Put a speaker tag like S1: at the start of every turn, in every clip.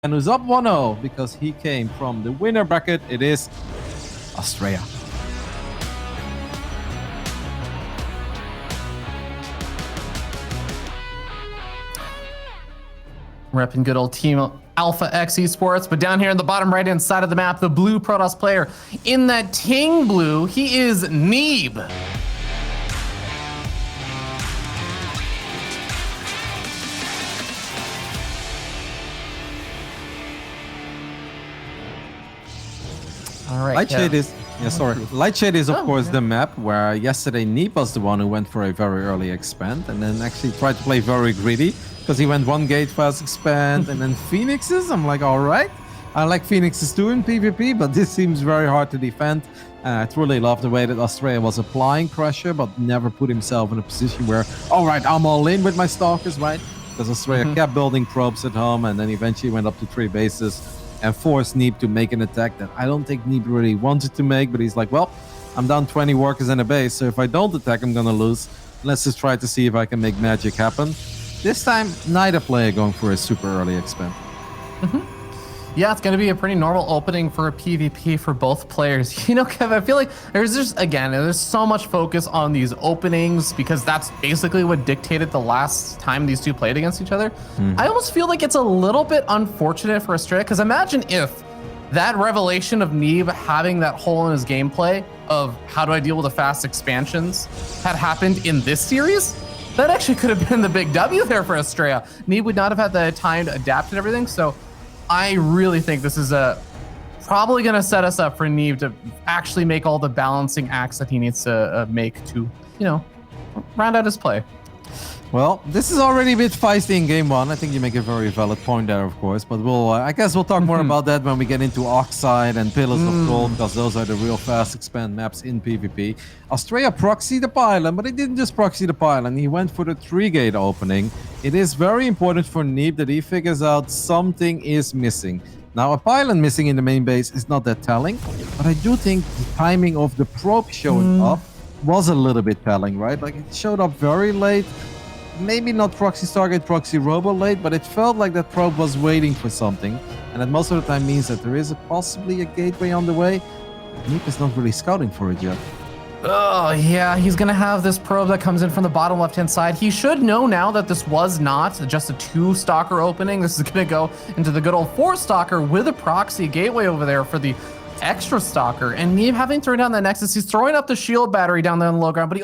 S1: and who's up 1-0 because he came from the winner bracket. It is Astrea.
S2: Repping good old Team Alpha X Esports, but down here in the bottom right-hand side of the map, the blue Protoss player in that Ting blue, he is Neeb. All right.
S1: Lightshade is Lightshade is of course the map where yesterday Neeb was the one who went for a very early expand and then actually tried to play very greedy because he went one gate fast expand and then Phoenixes. I'm like, all right, I like Phoenixes too in PvP, but this seems very hard to defend. I truly love the way that Astrea was applying pressure, but never put himself in a position where, all right, I'm all in with my stalkers, right? Because Astrea kept building probes at home and then eventually went up to 3 bases and forced Neeb to make an attack that I don't think Neeb really wanted to make, but he's like, well, I'm down 20 workers in a base, so if I don't attack, I'm gonna lose. Let's just try to see if I can make magic happen. This time, neither player going for a super early expand.
S2: Yeah, it's going to be a pretty normal opening for a PvP for both players. You know, Kev, I feel like there's so much focus on these openings because that's basically what dictated the last time these two played against each other. I almost feel like it's a little bit unfortunate for Astrea because imagine if that revelation of Neeb having that hole in his gameplay of how do I deal with the fast expansions had happened in this series. That actually could have been the big W there for Astrea. Neeb would not have had the time to adapt and everything, so I really think this is probably going to set us up for Neeb to actually make all the balancing acts that he needs to make to, you know, round out his play.
S1: Well, this is already a bit feisty in game 1. I think you make a very valid point there, of course, but I guess we'll talk more about that when we get into Oxide and Pillars of Gold, because those are the real fast expand maps in PvP. Astrea proxied the pylon, but he didn't just proxy the pylon. He went for the 3-gate opening. It is very important for Neeb that he figures out something is missing. Now, a pylon missing in the main base is not that telling, but I do think the timing of the probe showing up was a little bit telling, right? Like, it showed up very late. Maybe not proxy Stargate, proxy Robo late, but it felt like that probe was waiting for something. And that most of the time means that there is possibly a gateway on the way. Neeb is not really scouting for it yet.
S2: Oh, yeah, he's going to have this probe that comes in from the bottom left-hand side. He should know now that this was not just a 2-stalker opening. This is going to go into the good old 4-stalker with a proxy gateway over there for the extra stalker. And Neeb having thrown down the Nexus, he's throwing up the shield battery down there on the low ground, but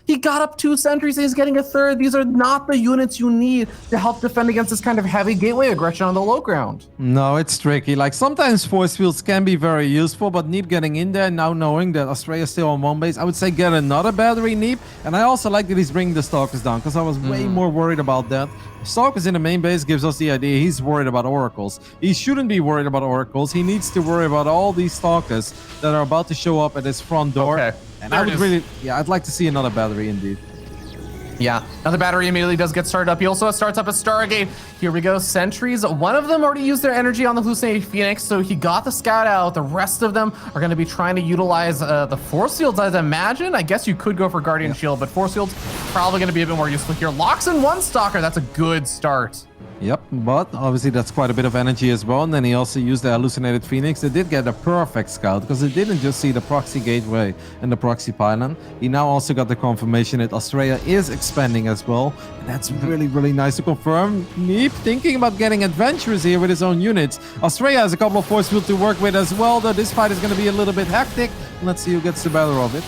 S2: he got up 2 sentries and he's getting a 3rd. These are not the units you need to help defend against this kind of heavy gateway aggression on the low ground.
S1: No, it's tricky. Like, sometimes force fields can be very useful, but Neeb getting in there now knowing that Astrea is still on 1 base, I would say get another battery, Neeb. And I also like that he's bringing the stalkers down because I was way more worried about that. Stalkers in the main base gives us the idea he's worried about oracles. He shouldn't be worried about oracles. He needs to worry about all these stalkers that are about to show up at his front door.
S2: Okay.
S1: And I would really, I'd like to see another battery indeed.
S2: Yeah, another battery immediately does get started up. He also starts up a Stargate. Here we go, sentries. One of them already used their energy on the hallucinated Phoenix, so he got the scout out. The rest of them are going to be trying to utilize the force fields, I'd imagine. I guess you could go for Guardian Shield, but force fields probably going to be a bit more useful here. Locks in 1 stalker. That's a good start.
S1: Yep, but obviously that's quite a bit of energy as well. And then he also used the hallucinated Phoenix. They did get a perfect scout because they didn't just see the proxy gateway and the proxy pylon. He now also got the confirmation that Astrea is expanding as well. And that's really, really nice to confirm. Neeb thinking about getting adventurous here with his own units. Astrea has a couple of force fields to work with as well, though this fight is going to be a little bit hectic. Let's see who gets the better of it.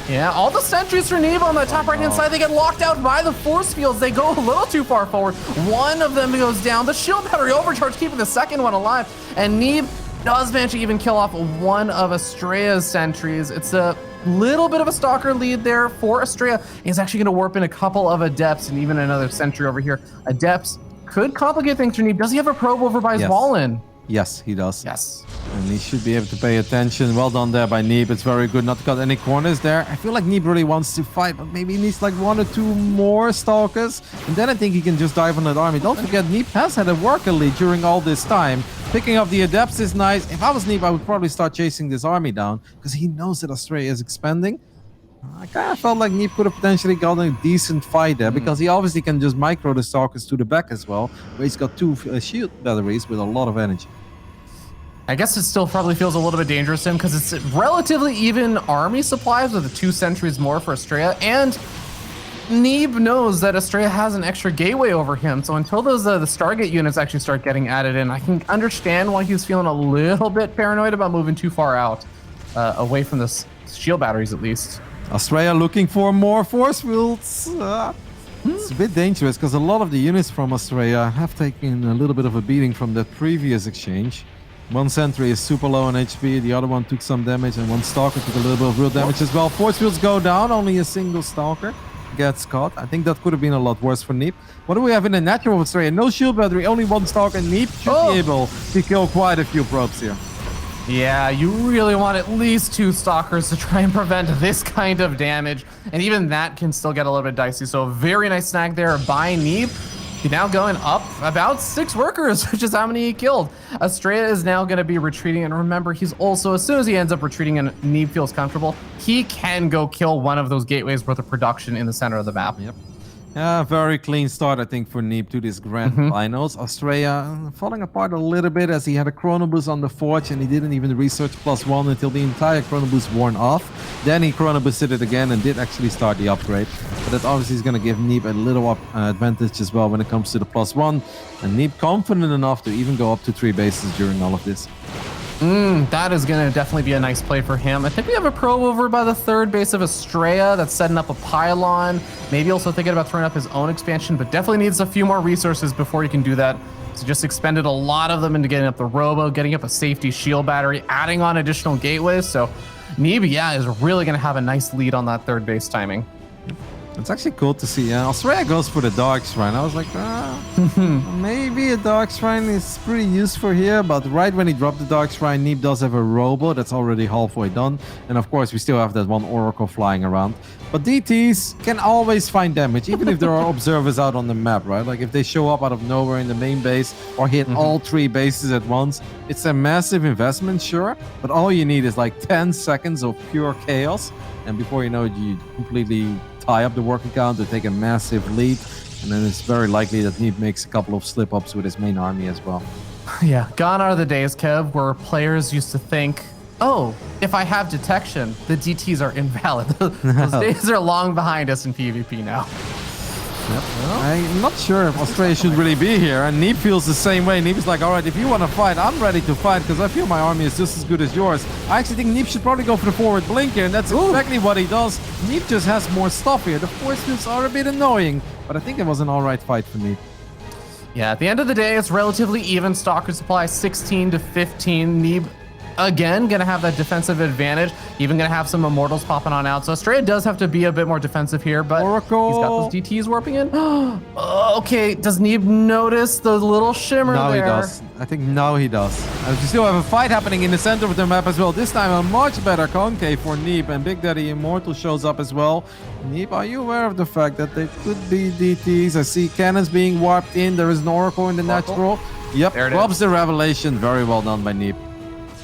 S2: Yeah, all the sentries for Neeb on the top right-hand side, they get locked out by the force fields. They go a little too far forward. One of them goes down. The shield battery overcharge, keeping the second one alive. And Neeb does manage to even kill off one of Astrea's sentries. It's a little bit of a stalker lead there for Astrea. He's actually going to warp in a couple of Adepts and even another sentry over here. Adepts could complicate things for Neeb. Does he have a probe over by his wall in?
S1: Yes, he does.
S2: Yes.
S1: And he should be able to pay attention. Well done there by Neeb. It's very good not to cut any corners there. I feel like Neeb really wants to fight, but maybe he needs like 1 or 2 more stalkers. And then I think he can just dive on that army. Don't forget, Neeb has had a worker lead during all this time. Picking up the Adepts is nice. If I was Neeb, I would probably start chasing this army down because he knows that Astrea is expanding. I kind of felt like Neeb could have potentially gotten a decent fight there because he obviously can just micro the Stalkers to the back as well, where he's got 2 shield batteries with a lot of energy.
S2: I guess it still probably feels a little bit dangerous to him because it's relatively even army supplies with the 2 sentries more for Astrea, and Neeb knows that Astrea has an extra gateway over him, so until those the Stargate units actually start getting added in, I can understand why he's feeling a little bit paranoid about moving too far out, away from the shield batteries at least.
S1: Astrea looking for more force fields. It's a bit dangerous because a lot of the units from Astrea have taken a little bit of a beating from that previous exchange. One sentry is super low on HP, the other one took some damage, and one Stalker took a little bit of real damage as well. Force fields go down, only a single Stalker gets caught. I think that could have been a lot worse for Neeb. What do we have in the natural of Astrea? No shield battery, only one Stalker. Neeb should be able to kill quite a few probes here.
S2: Yeah, you really want at least 2 Stalkers to try and prevent this kind of damage, and even that can still get a little bit dicey. So a very nice snag there by Neeb. He's now going up about 6 workers, which is how many he killed. Astrea is now going to be retreating, and remember, he's also, as soon as he ends up retreating and Neeb feels comfortable, he can go kill one of those gateways worth of production in the center of the map.
S1: Yep. Yeah, very clean start, I think, for Neeb to this grand finals. Astrea falling apart a little bit as he had a chrono boost on the forge and he didn't even research +1 until the entire chrono boost worn off. Then he chrono boosted it again and did actually start the upgrade. But that obviously is going to give Neeb a little advantage as well when it comes to the +1. And Neeb confident enough to even go up to 3 bases during all of this.
S2: That is going to definitely be a nice play for him. I think we have a probe over by the 3rd base of Astrea that's setting up a pylon. Maybe also thinking about throwing up his own expansion, but definitely needs a few more resources before he can do that. So just expended a lot of them into getting up the robo, getting up a safety shield battery, adding on additional gateways. So Neeb, yeah, is really going to have a nice lead on that 3rd base timing.
S1: It's actually cool to see. Astrea goes for the Dark Shrine. I was like, maybe a Dark Shrine is pretty useful here, but right when he dropped the Dark Shrine, Neeb does have a Robo that's already halfway done. And of course, we still have that one Oracle flying around. But DTs can always find damage, even if there are observers out on the map, right? Like if they show up out of nowhere in the main base or hit all 3 bases at once, it's a massive investment, sure, but all you need is like 10 seconds of pure chaos. And before you know it, you completely tie up the working count to take a massive lead, and then it's very likely that Neeb makes a couple of slip-ups with his main army as well.
S2: Yeah, gone are the days, Kev, where players used to think, oh, if I have detection, the DTs are invalid. Those days are long behind us in PvP now.
S1: Yep. Well, I'm not sure if Astrea should really be here, and Neeb feels the same way. Neeb is like, all right, if you want to fight, I'm ready to fight because I feel my army is just as good as yours. I actually think Neeb should probably go for the forward blink here, and that's exactly what he does. Neeb just has more stuff here. The force fields are a bit annoying, but I think it was an all right fight for Neeb.
S2: Yeah, at the end of the day, it's relatively even. Stalker supply 16 to 15. Neeb, again, going to have that defensive advantage. Even going to have some Immortals popping on out. So Astrea does have to be a bit more defensive here, but
S1: Oracle.
S2: He's got those DTs warping in. Okay, does Neeb notice the little shimmer there?
S1: Now he does. I think now he does. And we still have a fight happening in the center of the map as well. This time a much better concave for Neeb, and Big Daddy Immortal shows up as well. Neeb, are you aware of the fact that there could be DTs? I see cannons being warped in. There is an Oracle in the natural. Yep, robs the revelation. Very well done by Neeb.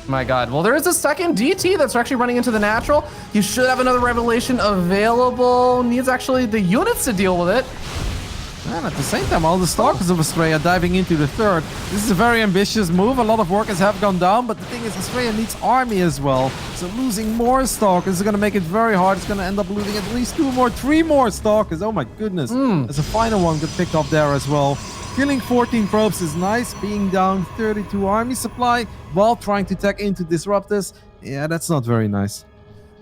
S2: My God. Well, there is a second DT that's actually running into the natural. You should have another revelation available. Needs actually the units to deal with it.
S1: And at the same time, all the Stalkers of Astrea diving into the 3rd. This is a very ambitious move. A lot of workers have gone down, but the thing is, Astrea needs army as well. So losing more Stalkers is going to make it very hard. It's going to end up losing at least 2 more, 3 more Stalkers. Oh my goodness. There's a final one get picked up there as well. Killing 14 probes is nice. Being down 32 army supply while trying to tech into Disruptors. Yeah, that's not very nice.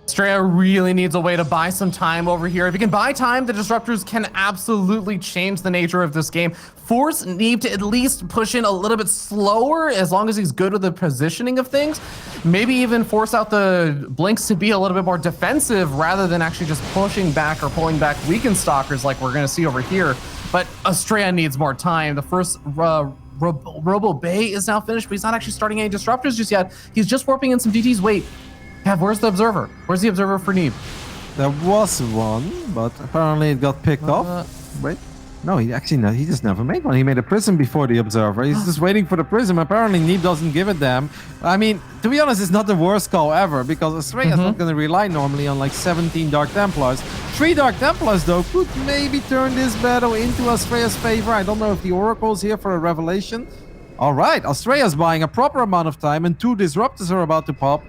S2: Astrea really needs a way to buy some time over here. If he can buy time, the Disruptors can absolutely change the nature of this game. Force Neeb to at least push in a little bit slower as long as he's good with the positioning of things. Maybe even force out the Blinks to be a little bit more defensive rather than actually just pushing back or pulling back weakened Stalkers like we're going to see over here. But Astrea needs more time. The first Robo Bay is now finished, but he's not actually starting any Disruptors just yet. He's just warping in some DTs. Wait, Kev, where's the Observer? Where's the Observer for Neeb?
S1: There was one, but apparently it got picked off. Wait. No, he just never made one. He made a prism before the observer. He's just waiting for the prism. Apparently, Neeb doesn't give a damn. I mean, to be honest, it's not the worst call ever because Astrea is not going to rely normally on like 17 Dark Templars. 3 Dark Templars, though, could maybe turn this battle into Astrea's favor. I don't know if the Oracle's here for a revelation. All right, Astrea's buying a proper amount of time and 2 Disruptors are about to pop.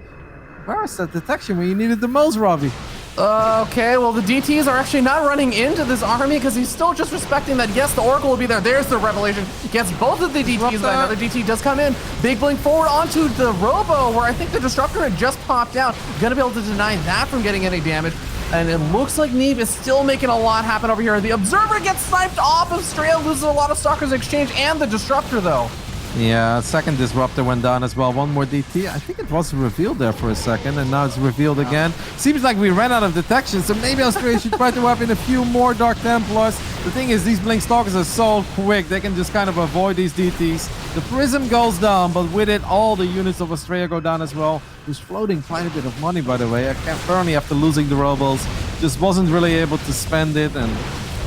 S1: Where is that detection when you need it the most, Robbie?
S2: Okay, well, the DTs are actually not running into this army because he's still just respecting that, yes, the Oracle will be there. There's the Revelation. Gets both of the DTs, but another DT does come in. Big blink forward onto the Robo, where I think the Disruptor had just popped out. Gonna be able to deny that from getting any damage. And it looks like Neeb is still making a lot happen over here. The Observer gets sniped off. Astrea loses a lot of Stalkers in exchange, and the Disruptor, though.
S1: Yeah, second Disruptor went down as well. One more DT. I think it was revealed there for a second, and now it's revealed again. Seems like we ran out of detection, so maybe Astrea should try to whip in a few more Dark Templars. The thing is, these Blink Stalkers are so quick, they can just kind of avoid these DTs. The Prism goes down, but with it, all the units of Astrea go down as well. Who's floating quite a bit of money, by the way. Apparently, after losing the Robos, just wasn't really able to spend it, and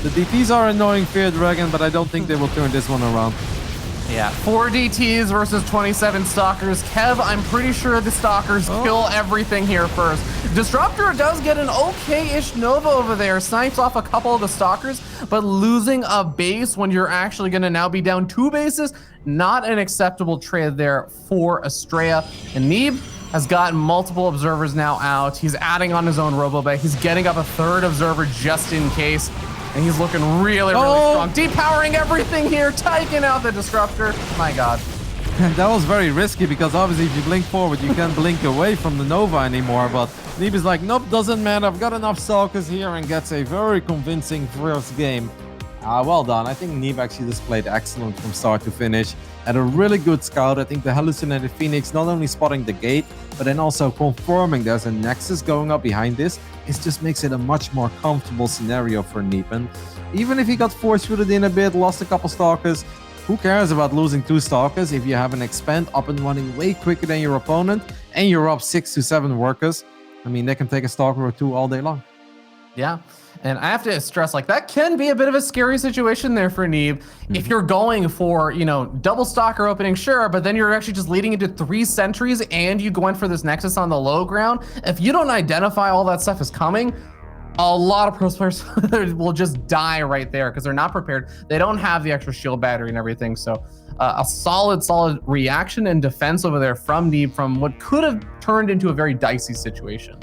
S1: the DTs are annoying Fear Dragon, but I don't think they will turn this one around.
S2: Yeah, 4 DTs versus 27 Stalkers. Kev, I'm pretty sure the Stalkers kill everything here first. Disruptor does get an okay-ish Nova over there. Snipes off a couple of the Stalkers, but losing a base when you're actually going to now be down 2 bases, not an acceptable trade there for Astrea. And Neeb has gotten multiple observers now out. He's adding on his own Robobay. He's getting up a 3rd observer just in case. And he's looking really, really strong. Depowering everything here, taking out the Disruptor. My God.
S1: That was very risky because obviously if you blink forward, you can't blink away from the Nova anymore. But Neeb is like, nope, doesn't matter. I've got enough Stalkers here and gets a very convincing first game. Well done. I think Neeb actually displayed excellent from start to finish. Had a really good scout. I think the Hallucinated Phoenix not only spotting the gate, but then also confirming there's a Nexus going up behind this. It just makes it a much more comfortable scenario for Neeb. And even if he got force-footed in a bit, lost a couple Stalkers, who cares about losing 2 Stalkers if you have an Expand up and running way quicker than your opponent and you're up 6 to 7 workers? I mean, they can take a Stalker or 2 all day long.
S2: Yeah. And I have to stress, like, that can be a bit of a scary situation there for Neeb. If you're going for, you know, double Stalker opening, sure, but then you're actually just leading into 3 sentries and you go in for this Nexus on the low ground. If you don't identify all that stuff is coming, a lot of pro players will just die right there because they're not prepared. They don't have the extra shield battery and everything. So a solid reaction and defense over there from Neeb from what could have turned into a very dicey situation.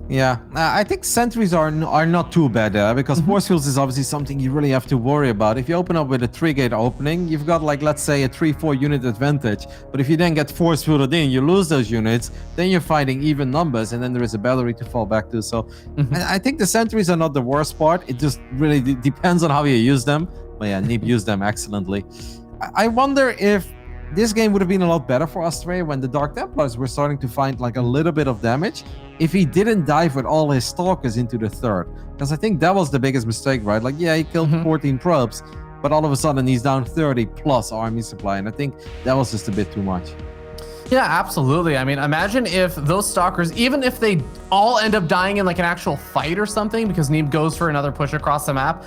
S1: Yeah, I think sentries are not too bad because force fields is obviously something you really have to worry about. If you open up with a 3-gate opening, you've got like, let's say, a 3-4 unit advantage. But if you then get force fielded in, you lose those units, then you're fighting even numbers and then there is a battery to fall back to. So I think the sentries are not the worst part. It just really depends on how you use them. But yeah, Neeb used them excellently. I wonder if this game would have been a lot better for Astrea when the Dark Templars were starting to find like a little bit of damage if he didn't dive with all his Stalkers into the 3rd. Because I think that was the biggest mistake, right? Like, yeah, he killed 14 probes, but all of a sudden he's down 30 plus army supply. And I think that was just a bit too much.
S2: Yeah, absolutely. I mean, imagine if those Stalkers, even if they all end up dying in like an actual fight or something because Neeb goes for another push across the map,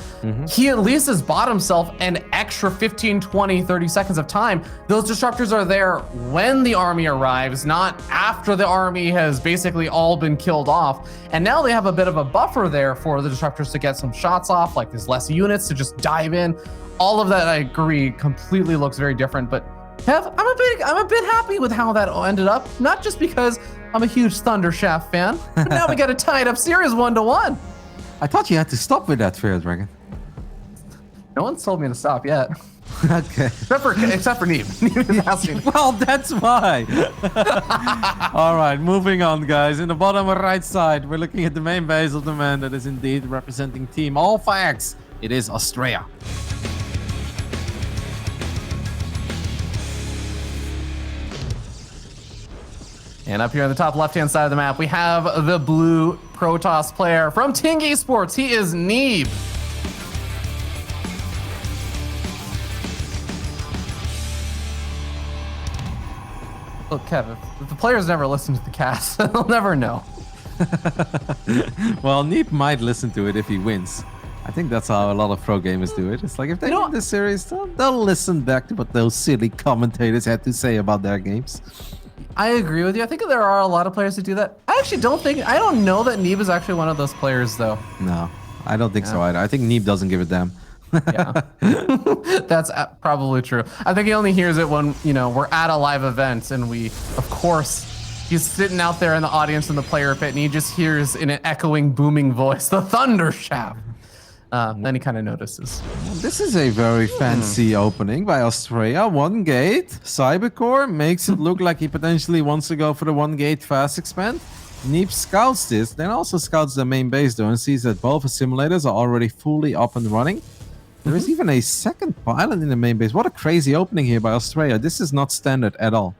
S2: he at least has bought himself an extra 15, 20, 30 seconds of time. Those Disruptors are there when the army arrives, not after the army has basically all been killed off. And now they have a bit of a buffer there for the Disruptors to get some shots off, like there's less units to just dive in. All of that, I agree, completely looks very different, but Kev, I'm a bit happy with how that ended up. Not just because I'm a huge Thundershaft fan, but now we got to tie it up series 1-1.
S1: I thought you had to stop with that, Fear Dragon.
S2: No one's told me to stop yet.
S1: Okay.
S2: Except for Neeb. Neeb is asking.
S1: Well, that's why. All right, moving on, guys. In the bottom right side, we're looking at the main base of the man that is indeed representing Team Alpha-X. It is Astrea.
S2: And up here on the top left-hand side of the map, we have the blue Protoss player from Ting Esports. He is Neeb. Look, Kev, if the players never listen to the cast, they'll never know.
S1: Well, Neeb might listen to it if he wins. I think that's how a lot of pro gamers do it. It's like if they
S2: You know
S1: win this series, they'll listen back to what those silly commentators had to say about their games.
S2: I agree with you. I think there are a lot of players who do that. I don't know that Neeb is actually one of those players, though.
S1: No, I don't think so either. I think Neeb doesn't give a damn.
S2: Yeah, that's probably true. I think he only hears it when, we're at a live event and of course, he's sitting out there in the audience in the player pit and he just hears in an echoing, booming voice, the thunder shaft. Then he kind of notices.
S1: This is a very fancy opening by Astrea. One gate. Cybercore makes it look like he potentially wants to go for the one gate fast expand. Neeb scouts this, then also scouts the main base though and sees that both simulators are already fully up and running. There is even a second pilot in the main base. What a crazy opening here by Astrea. This is not standard at all.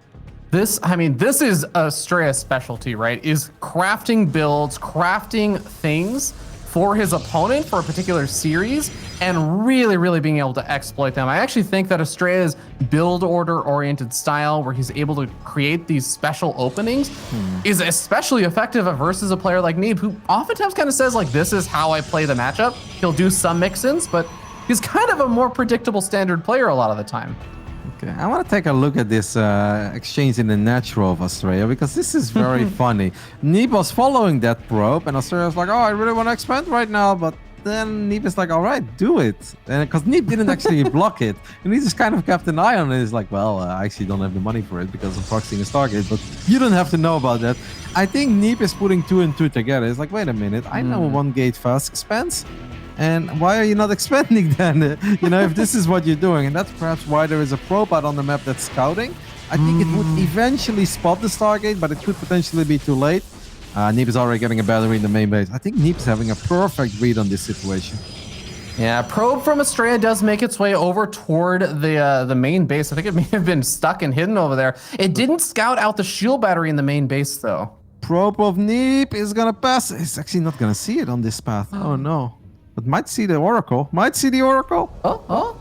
S2: This is Astrea's specialty, right? Is crafting builds, crafting things for his opponent for a particular series and really, really being able to exploit them. I actually think that Astrea's build order oriented style where he's able to create these special openings is especially effective versus a player like Neeb, who oftentimes kind of says like, this is how I play the matchup. He'll do some mix-ins, but he's kind of a more predictable standard player a lot of the time.
S1: Okay, I want to take a look at this exchange in the natural of Astrea because this is very funny. Neeb was following that probe and Astrea was like, oh, I really want to expand right now, but then Neeb is like, all right, do it. And because Neeb didn't actually block it and he just kind of kept an eye on it. He's like, well, I actually don't have the money for it because I'm proxying a Stargate, but you don't have to know about that. I think Neeb is putting 2 and 2 together. It's like, wait a minute, I know one gate fast expands. And why are you not expanding then? If this is what you're doing. And that's perhaps why there is a probe out on the map that's scouting. I think it would eventually spot the Stargate, but it could potentially be too late. Neeb is already getting a battery in the main base. I think Neeb is having a perfect read on this situation.
S2: Yeah, probe from Astrea does make its way over toward the main base. I think it may have been stuck and hidden over there. It didn't scout out the shield battery in the main base, though.
S1: Probe of Neeb is going to pass. It's actually not going to see it on this path. Oh, no. But might see the Oracle.
S2: Oh.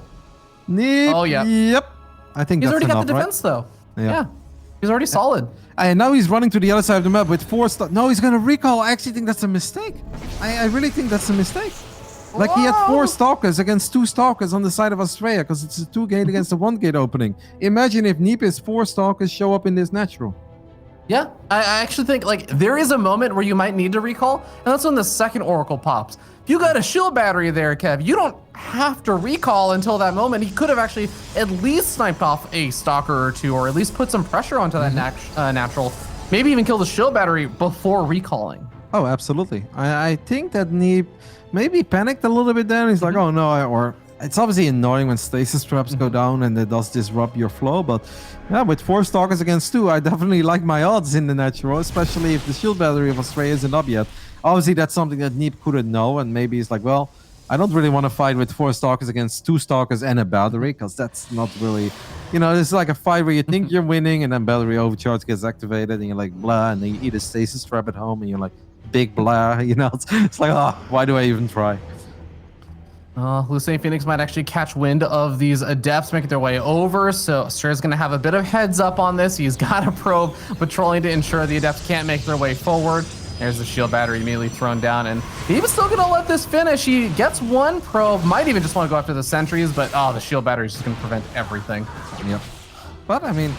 S1: Neeb.
S2: Oh, yeah.
S1: Yep. I think
S2: he's
S1: that's
S2: already got
S1: enough,
S2: the defense,
S1: right?
S2: though.
S1: Yeah.
S2: He's already solid.
S1: And now he's running to the other side of the map with 4 stars. No, he's going to recall. I actually think that's a mistake. I really think that's a mistake. Like he had 4 stalkers against 2 stalkers on the side of Astrea because it's a 2 gate against a 1 gate opening. Imagine if Neeb's 4 stalkers show up in this natural.
S2: Yeah, I actually think like there is a moment where you might need to recall, and that's when the second Oracle pops. If you got a shield battery there, Kev, you don't have to recall until that moment. He could have actually at least sniped off a stalker or 2, or at least put some pressure onto that natural. Maybe even kill the shield battery before recalling.
S1: Oh, absolutely. I think that Neeb maybe panicked a little bit there. He's like, oh no, or it's obviously annoying when stasis traps go down and it does disrupt your flow, but yeah, with 4 stalkers against 2, I definitely like my odds in the natural, especially if the shield battery of Astrea isn't up yet. Obviously, that's something that Neeb couldn't know, and maybe he's like, well, I don't really want to fight with 4 stalkers against 2 stalkers and a battery, because that's not really, it's like a fight where you think you're winning, and then battery overcharge gets activated, and you're like, blah, and then you eat a stasis trap at home, and you're like, big blah, it's like, oh, why do I even try?
S2: Lucien Phoenix might actually catch wind of these adepts making their way over, so Astrea's going to have a bit of heads up on this. He's got a probe patrolling to ensure the adepts can't make their way forward. There's the shield battery immediately thrown down, and he's still going to let this finish. He gets 1 probe, might even just want to go after the sentries, but the shield battery is just going to prevent everything.
S1: Yep. But, I mean,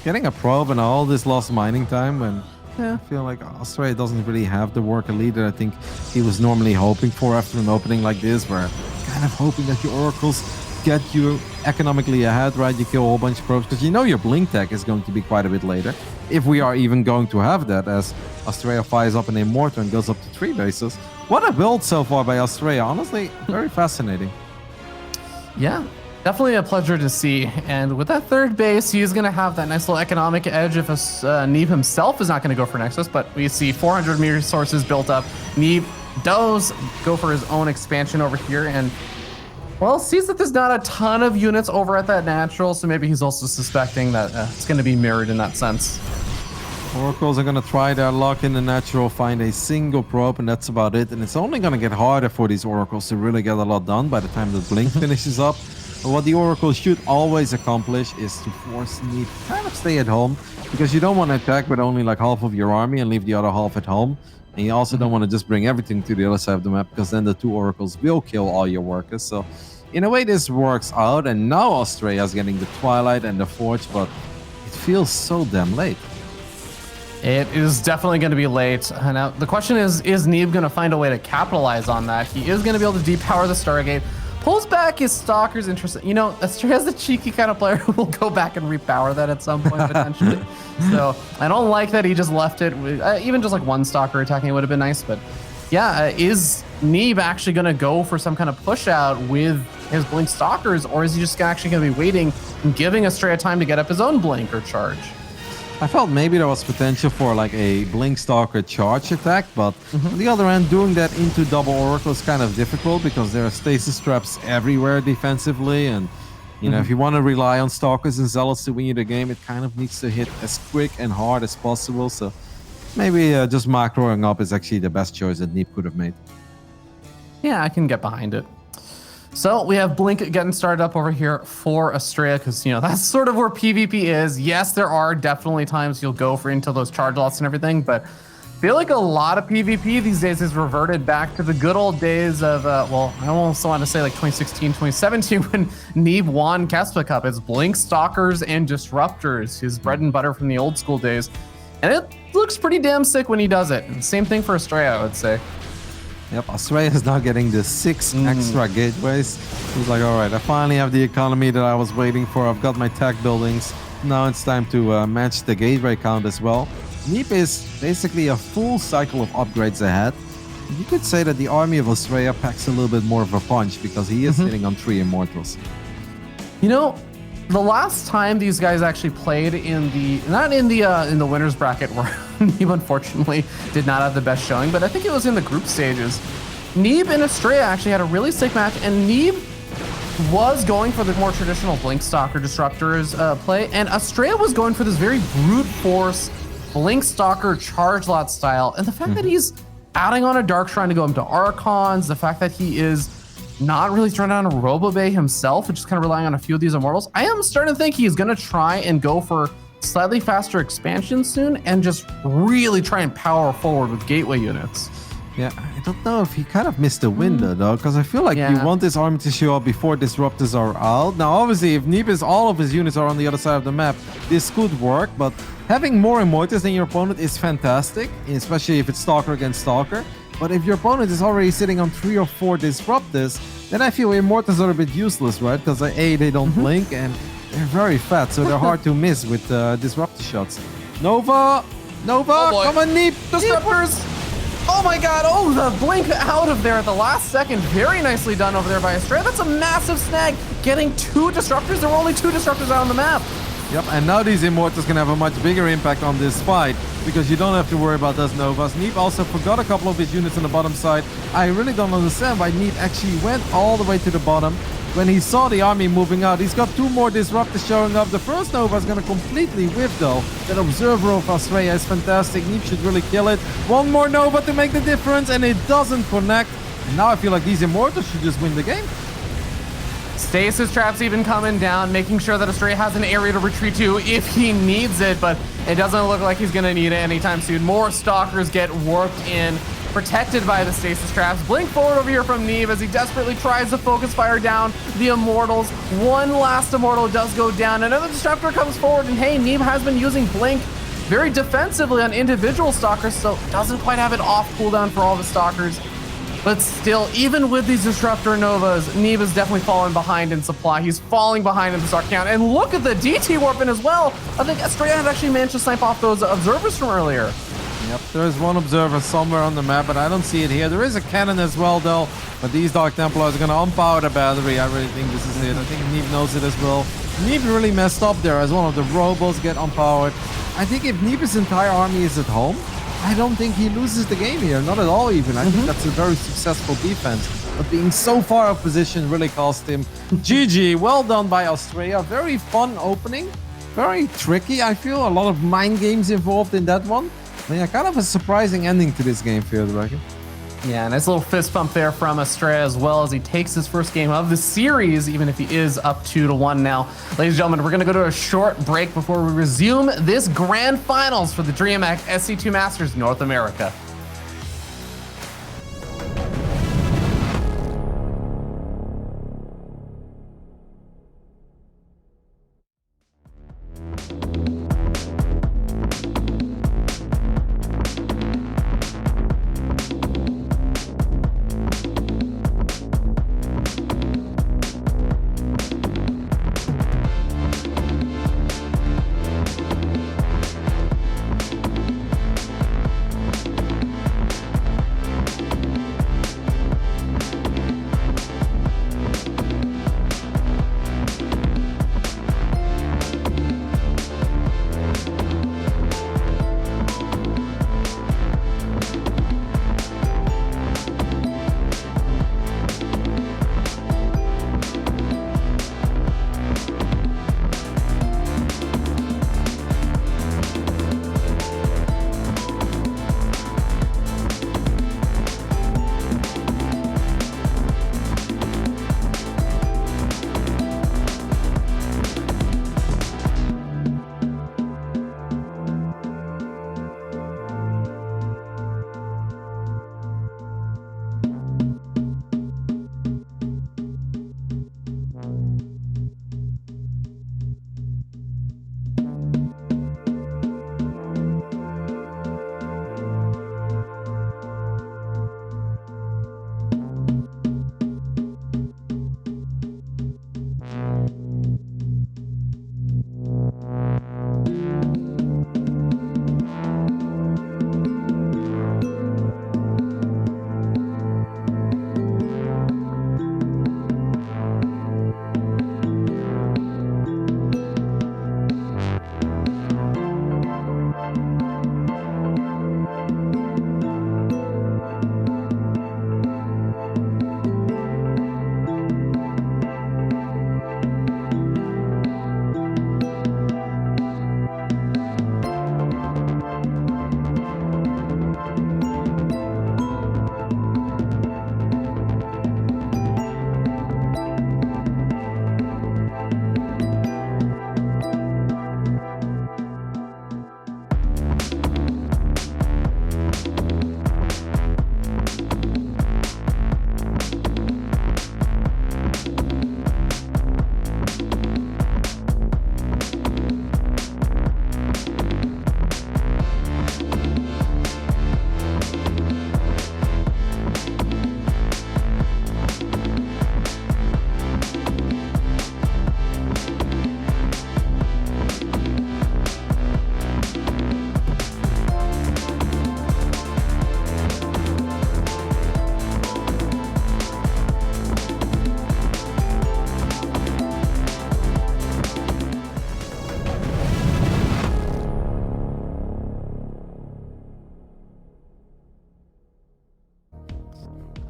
S1: getting a probe and all this lost mining time, and I feel like Astrea doesn't really have the worker leader I think he was normally hoping for after an opening like this, where kind of hoping that your oracles get you economically ahead, right? You kill a whole bunch of probes because your blink tech is going to be quite a bit later, if we are even going to have that, as Astrea fires up an Immortal and goes up to 3 bases. What a build so far by Astrea, honestly, very fascinating.
S2: Yeah, definitely a pleasure to see. And with that 3rd base, he's going to have that nice little economic edge if Neeb himself is not going to go for Nexus, but we see 400 resources built up. Neeb does go for his own expansion over here and, well, sees that there's not a ton of units over at that natural, so maybe he's also suspecting that it's going to be mirrored in that sense.
S1: Oracles are going to try their luck in the natural, find a single probe, and that's about it. And it's only going to get harder for these Oracles to really get a lot done by the time the blink finishes up. But what the Oracle should always accomplish is to force Neeb to kind of stay at home, because you don't want to attack with only like half of your army and leave the other half at home. And you also don't want to just bring everything to the other side of the map, because then the 2 oracles will kill all your workers. So in a way, this works out. And now Astrea is getting the Twilight and the Forge, but it feels so damn late.
S2: It is definitely going to be late. Now, the question is Neeb going to find a way to capitalize on that? He is going to be able to depower the Stargate, pulls back his Stalkers. Interesting. You know, Astrea is the cheeky kind of player who will go back and repower that at some point, potentially. So I don't like that he just left it. Even just like 1 Stalker attacking would have been nice. But yeah, is Neeb actually going to go for some kind of push out with his Blink Stalkers, or is he just actually going to be waiting and giving Astrea time to get up his own Blink or charge?
S1: I felt maybe there was potential for like a Blink Stalker charge attack, but on the other end, doing that into double Oracle is kind of difficult because there are stasis traps everywhere defensively, and you know, if you want to rely on Stalkers and Zealots to win you the game, it kind of needs to hit as quick and hard as possible. So maybe just macroing up is actually the best choice that Neeb could have made.
S2: Yeah, I can get behind it. So we have Blink getting started up over here for Astrea, because, you know, that's sort of where PvP is. Yes, there are definitely times you'll go for into those charge lots and everything, but I feel like a lot of PvP these days has reverted back to the good old days of, well, I almost want to say like 2016, 2017 when Neeb won Kespa Cup. It's Blink, Stalkers, and Disruptors, his bread and butter from the old school days. And it looks pretty damn sick when he does it. And same thing for Astrea, I would say.
S1: Yep, Astrea is now getting the 6 extra gateways. He's like, all right, I finally have the economy that I was waiting for. I've got my tech buildings. Now it's time to match the gateway count as well. Neeb is basically a full cycle of upgrades ahead. You could say that the army of Astrea packs a little bit more of a punch because he is sitting on 3 Immortals.
S2: You know, the last time these guys actually played in the, not in the winners bracket, where Neeb unfortunately did not have the best showing, but I think it was in the group stages. Neeb and Astrea actually had a really sick match, and Neeb was going for the more traditional Blink Stalker Disruptors play, and Astrea was going for this very brute force Blink Stalker charge lot style. And the fact that he's adding on a Dark Shrine to go into Archons, the fact that he is not really throwing down a Robo-Bay himself, just kind of relying on a few of these Immortals, I am starting to think he's going to try and go for slightly faster expansion soon and just really try and power forward with gateway units.
S1: Yeah, I don't know if he kind of missed the window though, because I feel like you want this army to show up before Disruptors are out. Now, obviously, if Neeb all of his units are on the other side of the map, this could work, but having more Immortals than your opponent is fantastic, especially if it's Stalker against Stalker. But if your opponent is already sitting on 3 or 4 Disruptors, then I feel Immortals are a bit useless, right? Because A, they don't blink, and they're very fat, so they're hard to miss with Disruptor shots. Nova,
S2: Oh
S1: come on, Neeb!
S2: Disruptors! Oh my god, oh, the Blink out of there at the last second. Very nicely done over there by Astrea. That's a massive snag. Getting 2 Disruptors. There were only 2 Disruptors out on the map.
S1: Yep, and now these Immortals can have a much bigger impact on this fight because you don't have to worry about those Novas. Neeb also forgot a couple of his units on the bottom side. I really don't understand why Neeb actually went all the way to the bottom. When he saw the army moving out, he's got 2 more Disruptors showing up. The first Nova is going to completely whiff though. That Observer of Astrea is fantastic. Neeb should really kill it. 1 more Nova to make the difference, and it doesn't connect. And now I feel like these Immortals should just win the game.
S2: Stasis traps even coming down, making sure that Astrea has an area to retreat to if he needs it, but it doesn't look like he's going to need it anytime soon. More Stalkers get warped in, protected by the stasis traps. Blink forward over here from Neeb as he desperately tries to focus fire down the Immortals. 1 last Immortal does go down. Another Disruptor comes forward, and hey, Neeb has been using Blink very defensively on individual Stalkers, so doesn't quite have it off cooldown for all the Stalkers. But still, even with these Disruptor Novas, Neeb is definitely falling behind in supply. He's falling behind in the stock count. And look at the DT warping as well. I think Astrea had actually managed to snipe off those observers from earlier.
S1: Yep, there's 1 observer somewhere on the map, but I don't see it here. There is a cannon as well, though. But these Dark Templars are going to unpower the battery. I really think this is it. I think Neeb knows it as well. Neeb really messed up there as one of the Robos get unpowered. I think if Neeb's entire army is at home, I don't think he loses the game here. Not at all, even. I think that's a very successful defense. But being so far out of position really cost him. GG. Well done by Astrea. Very fun opening. Very tricky, I feel. A lot of mind games involved in that one. But yeah, kind of a surprising ending to this game, feels like it.
S2: Yeah, nice little fist pump there from Astrea as well as he takes his first game of the series, even if he is up 2-1 now. Ladies and gentlemen, we're going to go to a short break before we resume this grand finals for the DreamHack SC2 Masters North America.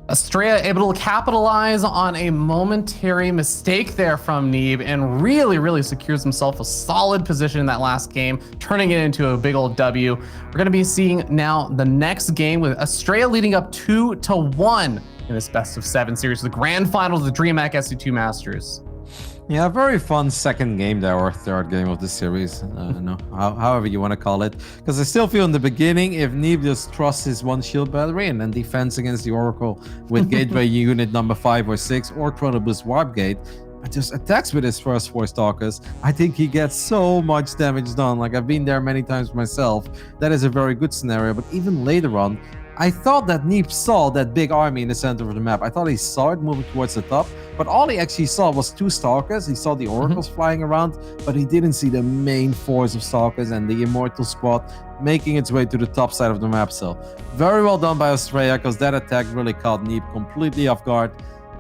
S2: Astrea able to capitalize on a momentary mistake there from Neeb and really secures himself a solid position in that last game, turning it into a big old W. We're going to be seeing now the next game with Astrea leading up 2-1 in this best of 7 series, the grand finals of the DreamHack SC2 Masters.
S1: Yeah, very fun second game there, or third game of the series. No, however you want to call it. Because I still feel in the beginning, if Neeb just trusts his one shield battery and then defense against the Oracle with gateway unit number 5 or 6 or Chronoboost Warp Gate, and just attacks with his first 4 Stalkers, I think he gets so much damage done. Like, I've been there many times myself. That is a very good scenario. But even later on, I thought that Neeb saw that big army in the center of the map. I thought he saw it moving towards the top, but all he actually saw was 2 Stalkers. He saw the Oracles flying around, but he didn't see the main force of Stalkers and the Immortal squad making its way to the top side of the map. So very well done by Astrea, because that attack really caught Neeb completely off guard.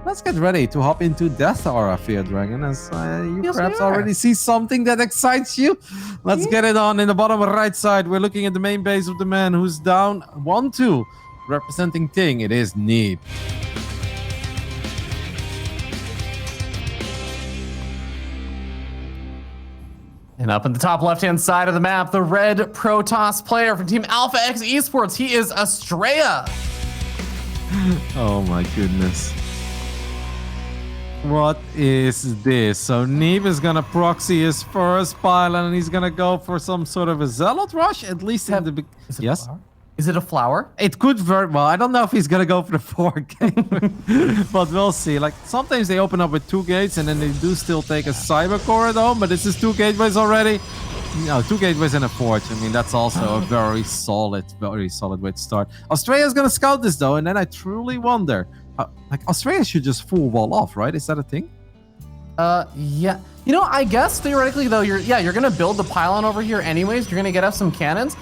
S1: Let's get ready to hop into Death Aura, Fear Dragon, as you perhaps already see something that excites you. Let's get it on. In the bottom right side, we're looking at the main base of the man who's down 1-2. Representing Ting, it is Neeb.
S2: And up in the top left-hand side of the map, the red Protoss player from Team Alpha X Esports, he is Astrea.
S1: Oh my goodness. What is this? So Neeb is gonna proxy his first pylon and he's gonna go for some sort of a Zealot rush, at least in the yes?
S2: Is it a flower?
S1: It could very well. I don't know if he's gonna go for the 4 gateway, but we'll see. Like, sometimes they open up with 2 gates and then they do still take a cyber core at home, but this is 2 gateways already. No, 2 gateways and a forge. I mean, that's also a very solid way to start. Astrea is gonna scout this though, and then I truly wonder, like, Astrea should just full wall off, right? Is that a thing?
S2: Yeah. You know, I guess theoretically though, you're gonna build the pylon over here anyways. You're gonna get up some cannons.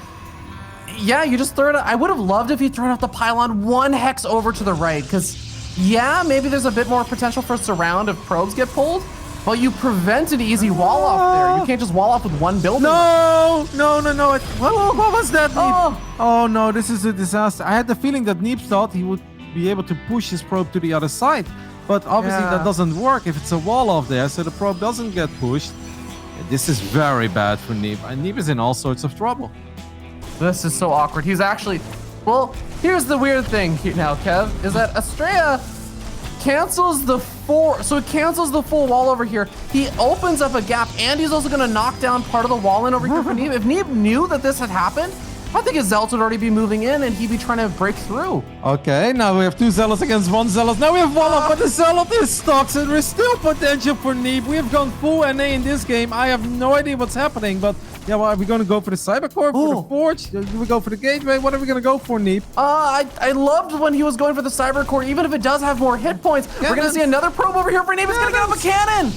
S2: Yeah, you just throw it. I would have loved if you thrown out the pylon 1 hex over to the right, because yeah, maybe there's a bit more potential for surround if probes get pulled, but you prevent an easy wall off there. You can't just wall off with 1 building.
S1: No. What was that, Neeb? Oh no, this is a disaster. I had the feeling that Neeb thought he would be able to push his probe to the other side, but obviously that doesn't work if it's a wall off there, so the probe doesn't get pushed. This is very bad for Neeb, and Neeb is in all sorts of trouble.
S2: This is so awkward. He's actually, well, here's the weird thing here now, Kev, is that Astrea cancels the 4, so it cancels the full wall over here. He opens up a gap, and he's also gonna knock down part of the wall in over here for Neeb. If Neeb knew that this had happened, I think his Zealots would already be moving in and he'd be trying to break through.
S1: Okay, now we have 2 Zealots against 1 Zealot. Now we have 1 up, but the Zealot is stuck, so there's still potential for Neeb. We have gone full NA in this game. I have no idea what's happening, but yeah, well, are we going to go for the Cyber Core, for the Forge? Do we go for the Gateway? What are we going to go for, Neeb?
S2: I loved when he was going for the Cyber Core, even if it does have more hit points. We're going to see another probe over here for Neeb. He's going to get up a cannon.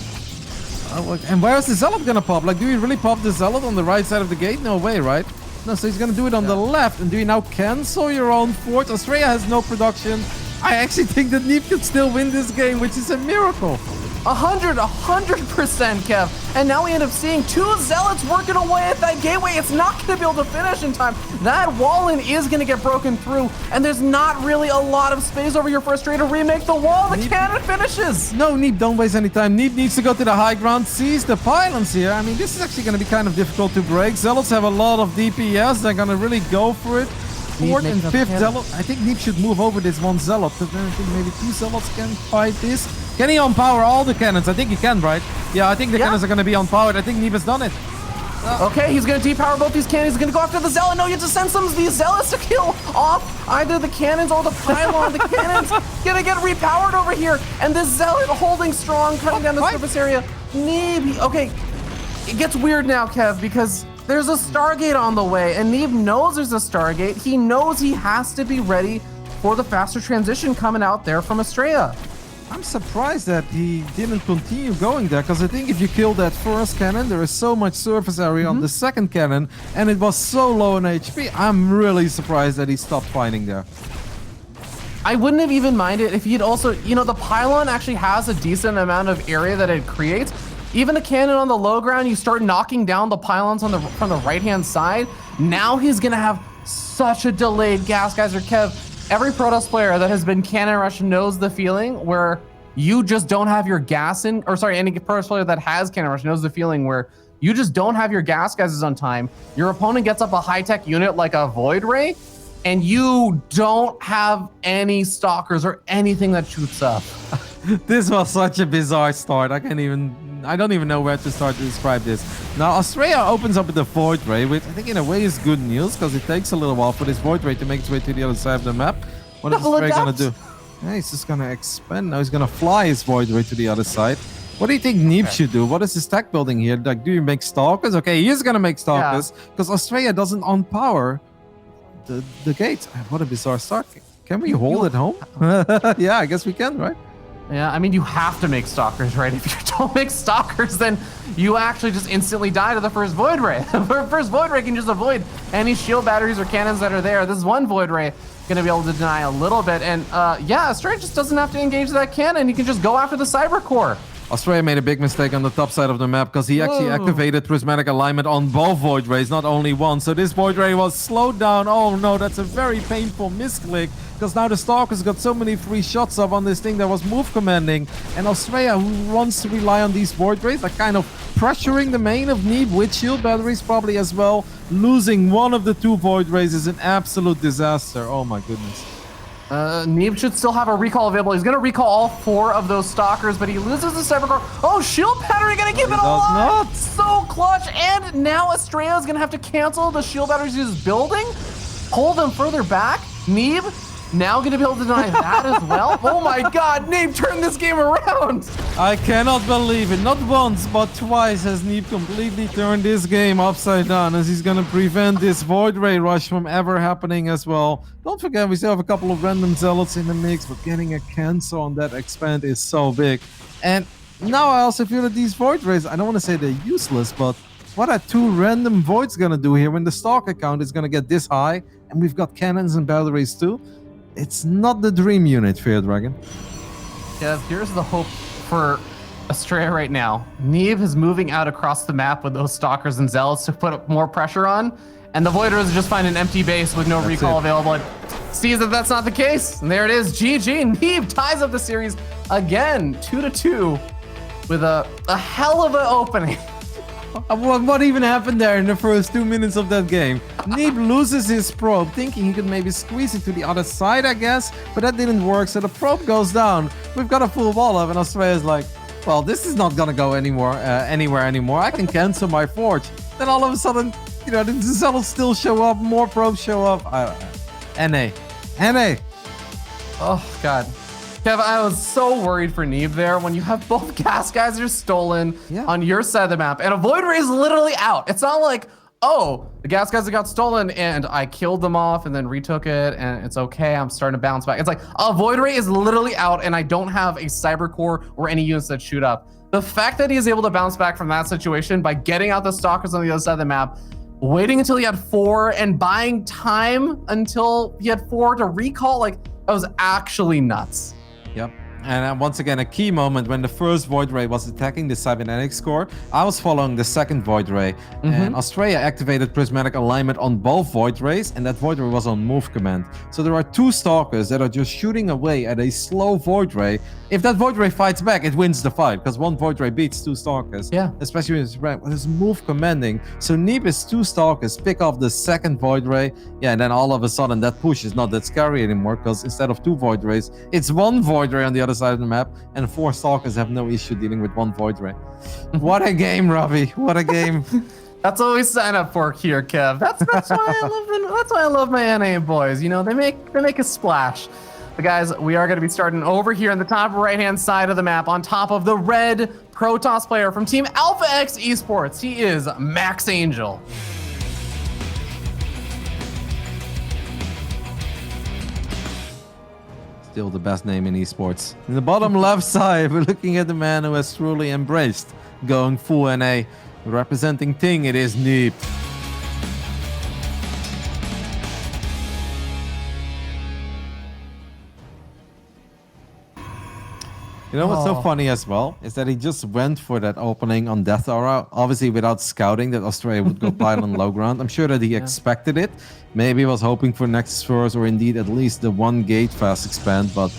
S1: And where is the Zealot going to pop? Like, do we really pop the Zealot on the right side of the gate? No way, right? No, so he's going to do it on the left. And do you now cancel your own Forge? Astrea has no production. I actually think that Neeb can still win this game, which is a miracle.
S2: 100%, Kev. And now we end up seeing 2 Zealots working away at that gateway. It's not going to be able to finish in time. That wall-in is going to get broken through, and there's not really a lot of space over here for Astrea to remake the wall. The cannon finishes.
S1: No, Neeb, don't waste any time. Neeb needs to go to the high ground, seize the pylons here. I mean, this is actually going to be kind of difficult to break. Zealots have a lot of DPS. They're going to really go for it. 4th and 5th Zealot. I think Neeb should move over this 1 Zealot, but then I think maybe 2 Zealots can fight this. Can he unpower all the cannons? I think he can, right? Yeah, I think the cannons are going to be unpowered. I think Neeb has done it.
S2: Okay, he's going to depower both these cannons. He's going to go after the Zealot. No, you have to send some of these Zealots to kill off either the cannons or the pylon. The cannons going to get repowered over here. And this Zealot holding strong, cutting down the surface area. Neeb, okay, it gets weird now, Kev, because there's a Stargate on the way, and Neeb knows there's a Stargate. He knows he has to be ready for the faster transition coming out there from Astrea.
S1: I'm surprised that he didn't continue going there, because I think if you kill that first cannon, there is so much surface area on the second cannon, and it was so low in HP. I'm really surprised that he stopped fighting there.
S2: I wouldn't have even minded if he'd also, you know, the pylon actually has a decent amount of area that it creates. Even a cannon on the low ground, you start knocking down the pylons on from the right-hand side. Now he's gonna have such a delayed gas geyser, Kev. every Protoss player that has been Cannon Rush knows the feeling where you just don't have your gas in, or sorry, any Protoss player that has Cannon Rush knows the feeling where you just don't have your gas guys on time. Your opponent gets up a high-tech unit like a Void Ray, and you don't have any stalkers or anything that shoots up.
S1: This was such a bizarre start. I don't even know where to start to describe this. Now, Astrea opens up with the Void Ray, which I think in a way is good news, because it takes a little while for this Void Ray to make its way to the other side of the map. What is Astrea gonna do? Yeah, he's just gonna expand. Now he's gonna fly his Void Ray to the other side. What do you think Neeb should do? What is his tech building here? Like, do you make Stalkers? Okay, he is gonna make Stalkers, because Astrea doesn't on-power the gates. What a bizarre start. Can we hold it home? Yeah, I guess we can, right?
S2: Yeah, I mean, you have to make Stalkers, right? If you don't make Stalkers, then you actually just instantly die to the first Void Ray. The first Void Ray can just avoid any shield batteries or cannons that are there. This one Void Ray gonna be able to deny a little bit. And yeah, Astrea just doesn't have to engage that cannon. He can just go after the Cyber Core.
S1: Astrea made a big mistake on the top side of the map because he actually activated Prismatic Alignment on both Void Rays, not only one. So this Void Ray was slowed down. Oh no, that's a very painful misclick, because now the Stalkers got so many free shots up on this thing that was move commanding. And Astrea, who wants to rely on these Void Rays, are kind of pressuring the main of Neeb with shield batteries probably as well. Losing one of the two Void Rays is an absolute disaster. Oh my goodness.
S2: Neeb should still have a recall available. He's gonna recall all 4 of those Stalkers, but he loses the Cyber Core. Oh, shield battery gonna keep it alive!
S1: Not.
S2: So clutch, and now Astrea is gonna have to cancel the shield batteries he's building, pull them further back. Neeb now gonna be able to deny that as well. Oh my god, Neeb turned this game around!
S1: I cannot believe it. Not once, but twice has Neeb completely turned this game upside down, as he's gonna prevent this Void Ray rush from ever happening as well. Don't forget, we still have a couple of random Zealots in the mix, but getting a cancel on that expand is so big. And now I also feel that these Void Rays, I don't want to say they're useless, but what are 2 random Voids gonna do here when the Stalker count is gonna get this high, and we've got cannons and batteries too? It's not the dream unit, Fear Dragon.
S2: Yeah, here's the hope for Astrea right now. Neeb is moving out across the map with those Stalkers and Zealots to put more pressure on, and the Voiders just find an empty base with no recall available. And sees that that's not the case, and there it is. GG. Neeb ties up the series again, 2-2, with a hell of an opening.
S1: What even happened there in the first 2 minutes of that game? Neeb loses his probe, thinking he could maybe squeeze it to the other side, I guess, but that didn't work, so the probe goes down. We've got a full wall up, and Astrea's like, well, this is not gonna go anywhere anymore. I can cancel my forge. Then all of a sudden, you know, the Zealots still show up, more probes show up. NA.
S2: Oh, God. Kev, I was so worried for Neeb there when you have both gas guys are stolen on your side of the map, and a Void Ray is literally out. It's not like, oh, the gas guys that got stolen and I killed them off and then retook it and it's okay, I'm starting to bounce back. It's like, a Void Ray is literally out and I don't have a Cyber Core or any units that shoot up. The fact that he is able to bounce back from that situation by getting out the Stalkers on the other side of the map, waiting until he had 4 and buying time until he had 4 to recall, like, that was actually nuts.
S1: Yep. And once again, a key moment when the first Void Ray was attacking the Cybernetics core. I was following the second Void Ray, and Astrea activated Prismatic Alignment on both Void Rays, and that Void Ray was on move command. So there are 2 Stalkers that are just shooting away at a slow Void Ray. If that Void Ray fights back, it wins the fight, because 1 Void Ray beats 2 Stalkers.
S2: Yeah.
S1: Especially when it's move commanding. So Neeb's 2 Stalkers pick off the second Void Ray. Yeah, and then all of a sudden that push is not that scary anymore, because instead of 2 Void Rays, it's 1 Void Ray on the other side of the map, and 4 Stalkers have no issue dealing with 1 Void Ray. What a game, Robbie. What a game.
S2: That's what we sign up for here, Kev. That's why I love my NA boys. You know, they make a splash. But guys, we are going to be starting over here in the top right-hand side of the map on top of the red Protoss player from Team Alpha X Esports. He is Max Angel.
S1: Still the best name in esports. In the bottom left side, we're looking at the man who has truly embraced going full NA. Representing Ting, it is Neeb. You know what's so funny as well is that he just went for that opening on Death Aura, obviously without scouting that Astrea would go pylon low ground. I'm sure that he expected it. Maybe he was hoping for Nexus Force or indeed at least the one gate fast expand, but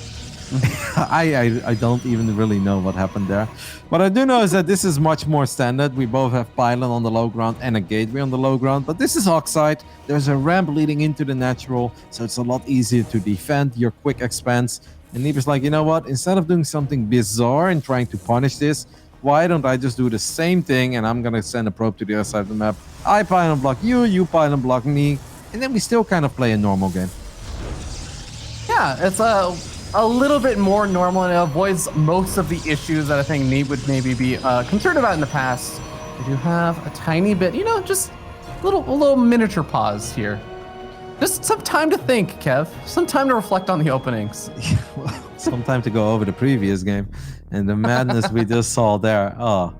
S1: I don't even really know what happened there. What I do know is that this is much more standard. We both have pylon on the low ground and a gateway on the low ground, but this is Oxide. There's a ramp leading into the natural, so it's a lot easier to defend your quick expanse. And Neeb is like, you know what? Instead of doing something bizarre and trying to punish this, why don't I just do the same thing and I'm going to send a probe to the other side of the map. I pylon block you, you pylon block me, and then we still kind of play a normal game.
S2: Yeah, it's a little bit more normal and it avoids most of the issues that I think Neeb would maybe be concerned about in the past. We do have a tiny bit, you know, just a little miniature pause here. Just some time to think, Kev. Some time to reflect on the openings.
S1: Some time to go over the previous game and the madness we just saw there. Oh,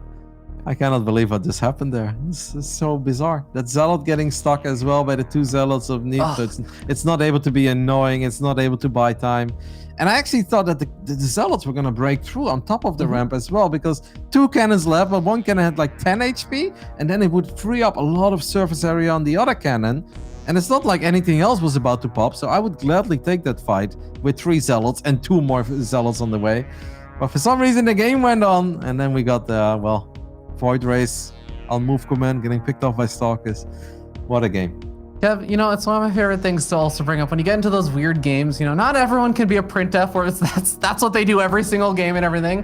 S1: I cannot believe what just happened there. This is so bizarre. That Zealot getting stuck as well by the two Zealots of Neeb. So it's not able to be annoying. It's not able to buy time. And I actually thought that the Zealots were going to break through on top of the ramp as well, because two cannons left, but one cannon had like 10 HP, and then it would free up a lot of surface area on the other cannon. And it's not like anything else was about to pop, so I would gladly take that fight with 3 Zealots and 2 more Zealots on the way. But for some reason, the game went on, and then we got the, well, Void Race on move command getting picked off by Stalkers. What a game.
S2: Kev, you know, it's one of my favorite things to also bring up. When you get into those weird games, you know, not everyone can be a printf, or that's what they do every single game and everything.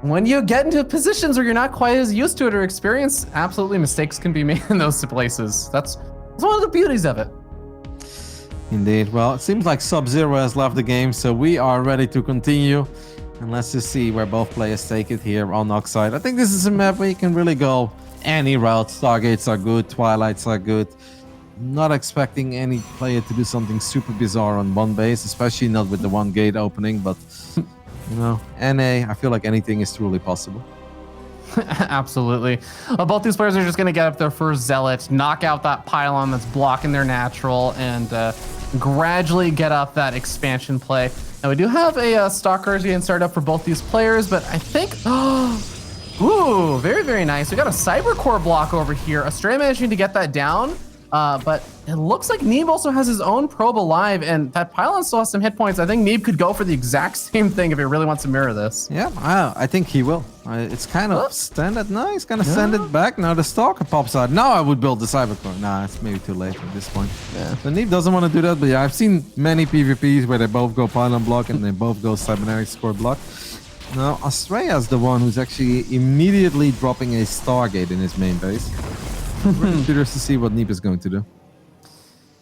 S2: When you get into positions where you're not quite as used to it or experienced, absolutely mistakes can be made in those places. That's one of the beauties of it.
S1: Indeed. Well, it seems like Sub-Zero has left the game, so we are ready to continue. And let's just see where both players take it here on Oxide. I think this is a map where you can really go any route. Stargates are good, Twilights are good. Not expecting any player to do something super bizarre on one base, especially not with the one gate opening, but you know, NA, I feel like anything is truly possible.
S2: Absolutely. Both these players are just going to get up their first Zealot, knock out that pylon that's blocking their natural, and gradually get up that expansion play. Now, we do have a Stalker getting started up for both these players, but I think... ooh, very, very nice. We got a Cybercore block over here. Astrea managing to get that down. But it looks like Neeb also has his own probe alive, and that pylon still has some hit points. I think Neeb could go for the exact same thing if he really wants to mirror this.
S1: Yeah, I think he will. It's kind of standard. No, he's going to send it back. Now the Stalker pops out. Now I would build the Cybercore. Nah, it's maybe too late at this point. Yeah. So Neeb doesn't want to do that, but yeah, I've seen many PvPs where they both go pylon block and they both go cybernetics score block. Now, Astrea is the one who's actually immediately dropping a Stargate in his main base. We're curious to see what Neeb is going to do.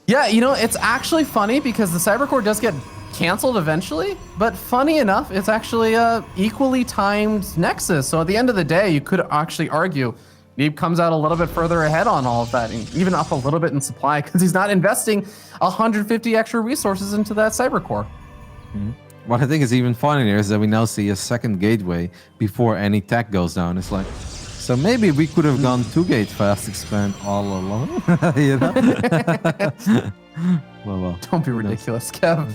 S2: Yeah, you know, it's actually funny because the Cybercore does get canceled eventually, but funny enough, it's actually equally timed Nexus. So at the end of the day, you could actually argue Neeb comes out a little bit further ahead on all of that, and even up a little bit in supply because he's not investing 150 extra resources into that Cybercore.
S1: Mm-hmm. What I think is even funnier is that we now see a second gateway before any tech goes down. It's like, so maybe we could have gone 2-gate fast expand all along, you know? well,
S2: don't be ridiculous, Kev.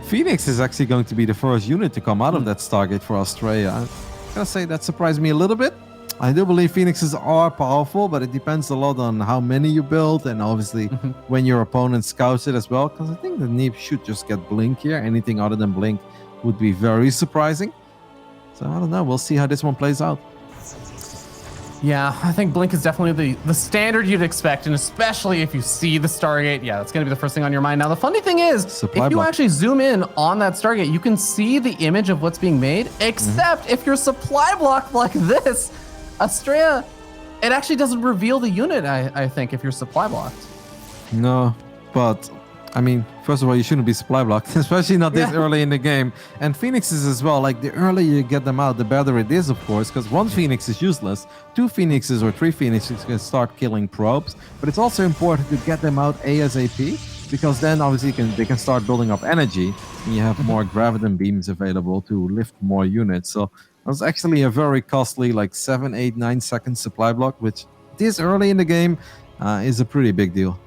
S1: Phoenix is actually going to be the first unit to come out of that Stargate for Astrea. I'm gonna say that surprised me a little bit. I do believe Phoenixes are powerful, but it depends a lot on how many you build and obviously when your opponent scouts it as well. Because I think the Neeb should just get Blink here. Anything other than Blink would be very surprising. So I don't know. We'll see how this one plays out.
S2: Yeah, I think Blink is definitely the standard you'd expect, and especially if you see the Stargate, yeah, that's going to be the first thing on your mind. Now, the funny thing is, if you actually zoom in on that Stargate, you can see the image of what's being made, except if you're supply blocked like this, Astrea, it actually doesn't reveal the unit, I think, if you're supply blocked.
S1: No, but I mean, first of all, you shouldn't be supply blocked, especially not this early in the game. And Phoenixes as well, like the earlier you get them out, the better it is, of course, because one Phoenix is useless. 2 Phoenixes or 3 Phoenixes can start killing probes, but it's also important to get them out ASAP, because then obviously they can start building up energy, and you have more Graviton beams available to lift more units. So it was actually a very costly, like 7, 8, 9 second supply block, which this early in the game is a pretty big deal.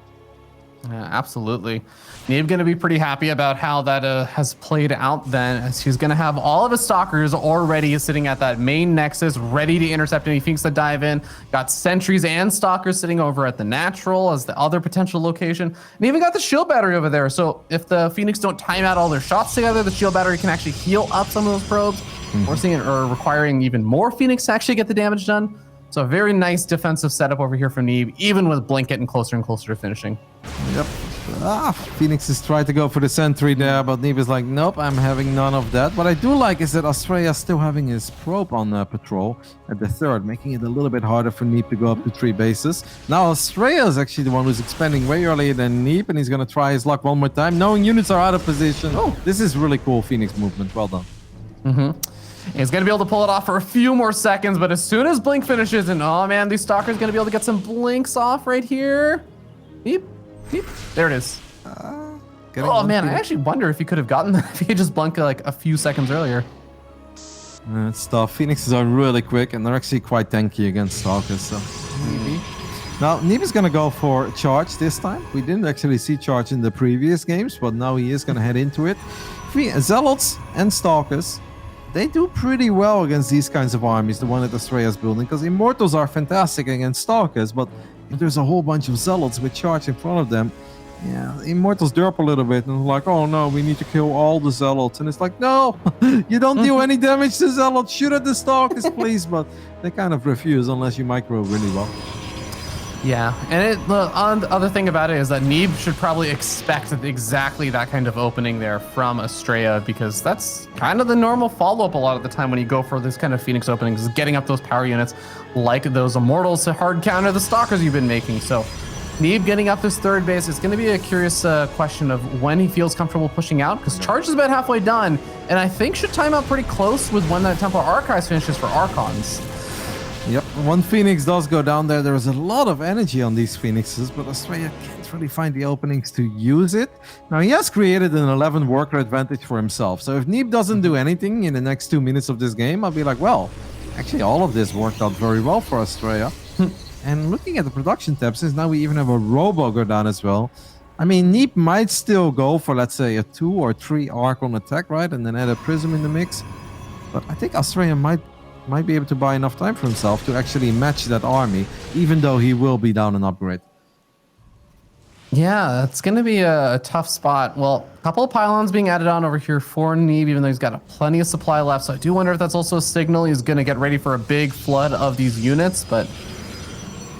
S2: Yeah, absolutely. Neeb going to be pretty happy about how that has played out then, as he's going to have all of his stalkers already sitting at that main nexus, ready to intercept any Phoenix that dive in. Got sentries and stalkers sitting over at the natural as the other potential location. And even got the shield battery over there. So if the Phoenix don't time out all their shots together, the shield battery can actually heal up some of those probes, forcing it or requiring even more Phoenix to actually get the damage done. So a very nice defensive setup over here for Neeb, even with Blink getting closer and closer to finishing.
S1: Yep. Phoenix has tried to go for the sentry there, but Neeb is like, nope, I'm having none of that. What I do like is that Astrea is still having his probe on patrol at the third, making it a little bit harder for Neeb to go up to 3 bases. Now Astrea is actually the one who's expanding way earlier than Neeb, and he's going to try his luck one more time, knowing units are out of position. Oh, this is really cool Phoenix movement. Well done.
S2: He's going to be able to pull it off for a few more seconds, but as soon as Blink finishes, and oh man, these Stalkers going to be able to get some Blinks off right here. Beep, beep. There it is. Oh man, I actually wonder if he could have gotten that if he just blinked like a few seconds earlier.
S1: It's tough. Phoenixes are really quick, and they're actually quite tanky against Stalkers, so maybe. Now, Neeb is going to go for charge this time. We didn't actually see charge in the previous games, but now he is going to head into it. Zealots and Stalkers, they do pretty well against these kinds of armies, the one that Astrea is building, because Immortals are fantastic against Stalkers, but if there's a whole bunch of Zealots with charge in front of them, yeah, Immortals derp a little bit and like, oh no, we need to kill all the Zealots. And it's like, no, you don't do any damage to Zealots, shoot at the Stalkers, please. But they kind of refuse unless you micro really well.
S2: Yeah, and the other thing about it is that Neeb should probably expect exactly that kind of opening there from Astrea, because that's kind of the normal follow-up a lot of the time when you go for this kind of Phoenix openings, is getting up those power units like those Immortals to hard counter the Stalkers you've been making. So Neeb getting up this third base, it's going to be a curious question of when he feels comfortable pushing out, because Charge is about halfway done, and I think should time out pretty close with when that Templar Archives finishes for Archons.
S1: Yep, one Phoenix does go down there. There is a lot of energy on these Phoenixes, but Astrea can't really find the openings to use it. Now, he has created an 11 worker advantage for himself. So if Neeb doesn't do anything in the next 2 minutes of this game, I'll be like, well, actually all of this worked out very well for Astrea. And looking at the production tabs, since now we even have a Robo go down as well. I mean, Neeb might still go for, let's say, a 2 or 3 Archon attack, right? And then add a Prism in the mix. But I think Astrea might be able to buy enough time for himself to actually match that army, even though he will be down an upgrade.
S2: Yeah, it's going to be a tough spot. Well, a couple of pylons being added on over here for Neeb, even though he's got plenty of supply left. So I do wonder if that's also a signal he's going to get ready for a big flood of these units. But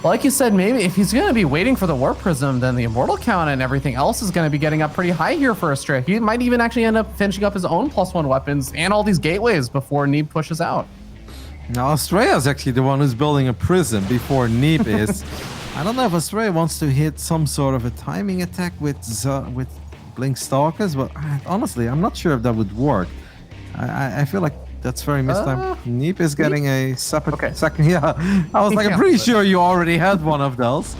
S2: like you said, maybe if he's going to be waiting for the Warp Prism, then the Immortal count and everything else is going to be getting up pretty high here for Astrea. He might even actually end up finishing up his own +1 weapons and all these gateways before Neeb pushes out.
S1: Now, Astrea is actually the one who's building a prism before Neeb is. I don't know if Astrea wants to hit some sort of a timing attack with Blink Stalkers, but honestly, I'm not sure if that would work. I feel like that's very mistimed. Neeb is getting a separate second. Yeah, I was like, I'm pretty sure you already had one of those.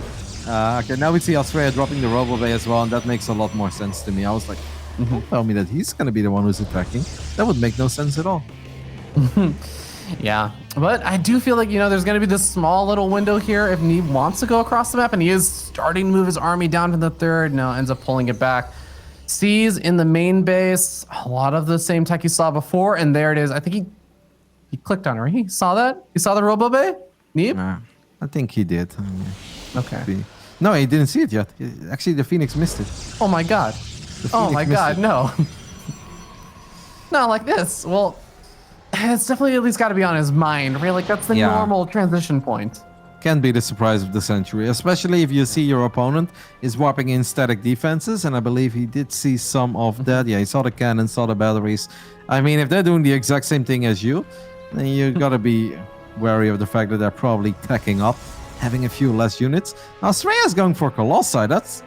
S1: Okay, now we see Astrea dropping the Robo Bay as well, and that makes a lot more sense to me. I was like, don't tell me that he's going to be the one who's attacking. That would make no sense at all.
S2: Yeah, but I do feel like, there's going to be this small little window here if Neeb wants to go across the map, and he is starting to move his army down to the third. Now ends up pulling it back. Sees in the main base a lot of the same tech he saw before, and there it is. I think he clicked on it, right? He saw that? He saw the Robo Bay? Neeb?
S1: I think he did.
S2: Okay.
S1: No, he didn't see it yet. Actually, the Phoenix missed it.
S2: Oh my god. Oh my god, no. Not like this. Well, it's definitely at least got to be on his mind, right? Like, that's the normal transition point.
S1: Can be the surprise of the century, especially if you see your opponent is warping in static defenses, and I believe he did see some of that. Yeah, he saw the cannons, saw the batteries. I mean, if they're doing the exact same thing as you, then you got to be wary of the fact that they're probably tacking up, having a few less units. Now, Astrea's going for Colossi. That's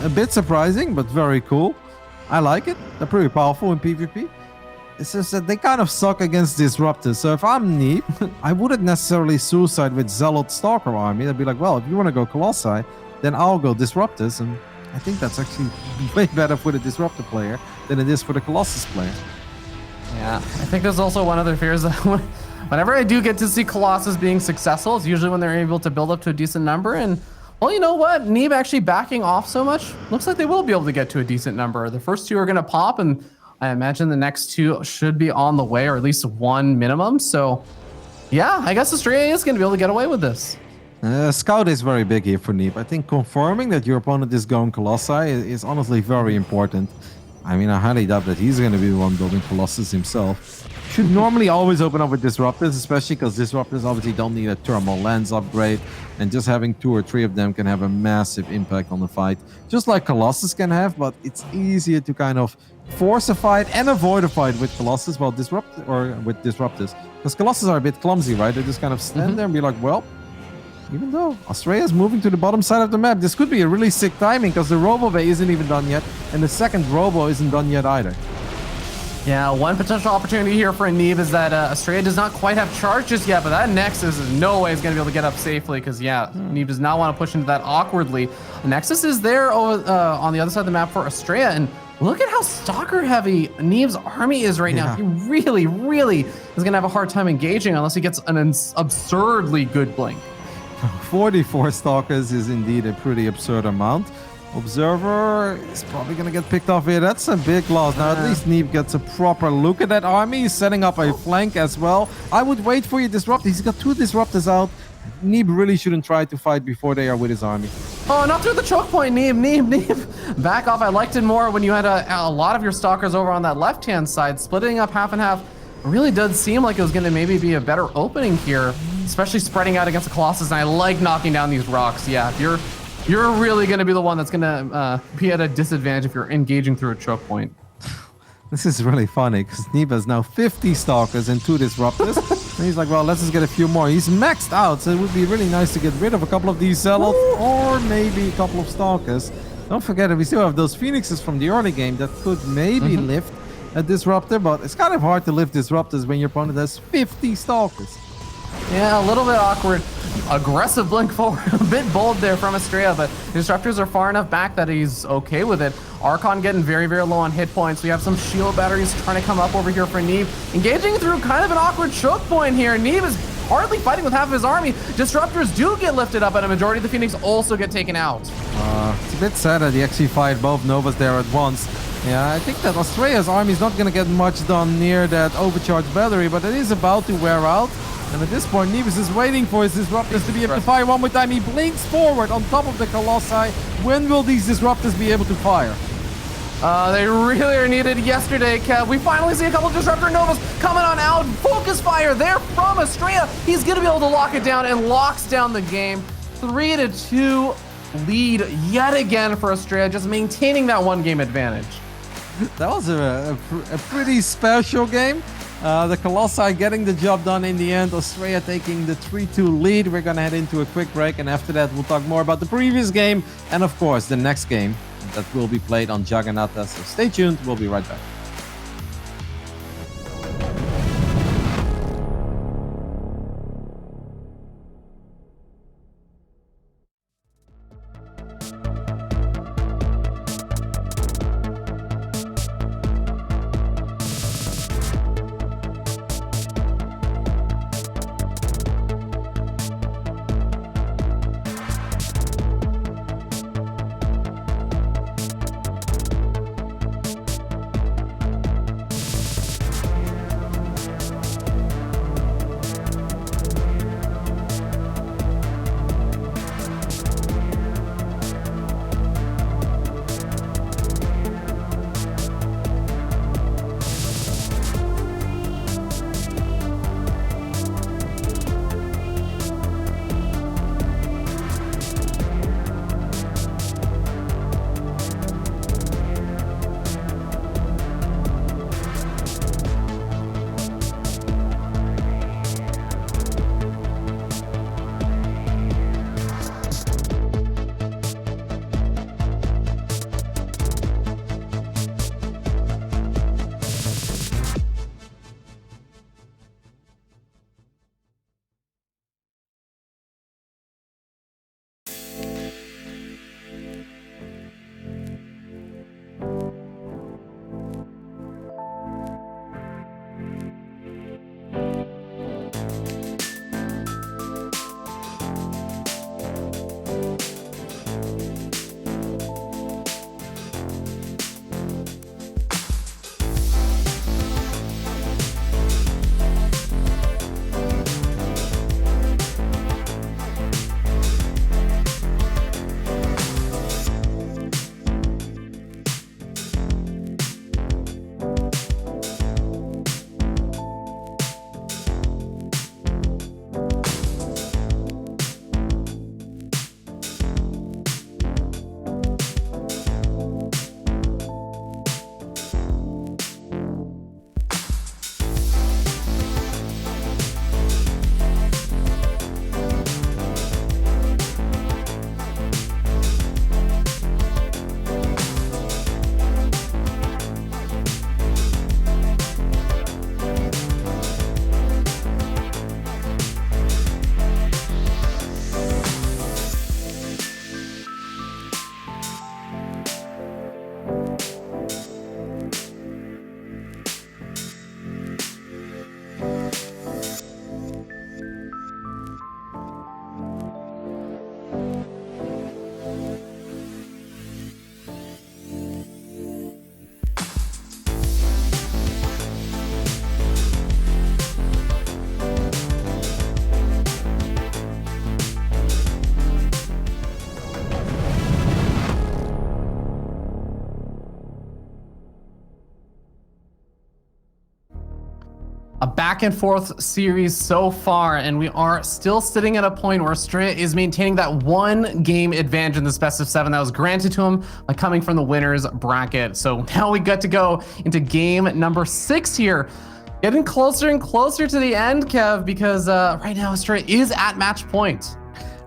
S1: a bit surprising, but very cool. I like it. They're pretty powerful in PvP. It's just that they kind of suck against Disruptors. So if I'm Neeb, I wouldn't necessarily suicide with Zealot Stalker army. I'd be like, well, if you want to go Colossi, then I'll go Disruptors. And I think that's actually way better for the Disruptor player than it is for the Colossus player.
S2: Yeah, I think there's also one other fear is that whenever I do get to see Colossus being successful, it's usually when they're able to build up to a decent number. And Well, you know what? Neeb actually backing off so much. Looks like they will be able to get to a decent number. The first two are going to pop, and I imagine the next two should be on the way, or at least one minimum. So, yeah, I guess Astrea is going to be able to get away with this.
S1: Scout is very big here for Neeb. I think confirming that your opponent is going Colossi is honestly very important. I mean, I highly doubt that he's going to be the one building Colossus himself. Should normally always open up with Disruptors, especially because Disruptors obviously don't need a thermal lens upgrade, and just having 2 or 3 of them can have a massive impact on the fight, just like Colossus can have. But it's easier to kind of force a fight and avoid a fight with Colossus, while with Disruptors, because Colossus are a bit clumsy, right? They just kind of stand there and be like, well, even though Astrea is moving to the bottom side of the map, this could be a really sick timing, because the Robo Bay isn't even done yet, and the second Robo isn't done yet either.
S2: Yeah, one potential opportunity here for Neeb is that Astrea does not quite have charge just yet, but that Nexus is no way is going to be able to get up safely, because, yeah, Neeb does not want to push into that awkwardly. Nexus is there on the other side of the map for Astrea, and look at how stalker heavy Neeb's army is right now. He really, really is going to have a hard time engaging unless he gets an absurdly good blink.
S1: 44 stalkers is indeed a pretty absurd amount. Observer is probably going to get picked off here. That's a big loss. Now, at least Neeb gets a proper look at that army. He's setting up a flank as well. I would wait for your Disruptor. He's got 2 Disruptors out. Neeb really shouldn't try to fight before they are with his army.
S2: Oh, not through the choke point, Neeb. Back off. I liked it more when you had a lot of your stalkers over on that left-hand side. Splitting up half and half really does seem like it was going to maybe be a better opening here, especially spreading out against the Colossus. And I like knocking down these rocks. Yeah, if you're really going to be the one that's going to be at a disadvantage if you're engaging through a choke point.
S1: This is really funny, because Neeb has now 50 stalkers and 2 Disruptors. And he's like, well, let's just get a few more. He's maxed out, so it would be really nice to get rid of a couple of these Zealots or maybe a couple of stalkers. Don't forget that we still have those Phoenixes from the early game that could maybe lift a Disruptor, but it's kind of hard to lift Disruptors when your opponent has 50 stalkers.
S2: Yeah, a little bit awkward. Aggressive blink forward, a bit bold there from Astrea, but Disruptors are far enough back that he's okay with it. Archon getting very, very low on hit points. We have some shield batteries trying to come up over here for Neeb. Engaging through kind of an awkward choke point here. Neeb is hardly fighting with half of his army. Disruptors do get lifted up, and a majority of the Phoenix also get taken out.
S1: It's a bit sad that he actually fired both Novas there at once. Yeah, I think that Astrea's army is not going to get much done near that overcharged battery, but it is about to wear out. And at this point, Neeb is waiting for his Disruptors to be able to fire one more time. He blinks forward on top of the Colossi. When will these Disruptors be able to fire?
S2: They really are needed yesterday, Kev. We finally see a couple of Disruptor Novas coming on out. Focus fire there from Astrea. He's going to be able to lock it down and locks down the game. 3-2 lead yet again for Astrea, just maintaining that 1-game advantage.
S1: That was a pretty special game. The Colossi getting the job done in the end. Astrea taking the 3-2 lead. We're going to head into a quick break, and after that, we'll talk more about the previous game and, of course, the next game that will be played on Juggernaut. So stay tuned. We'll be right back.
S2: back and forth series so far, and we are still sitting at a point where Astrea is maintaining that 1 game advantage in this best of 7 that was granted to him by coming from the winner's bracket. So now we get to go into game number 6 here. Getting closer and closer to the end, Kev, because right now Astrea is at match point.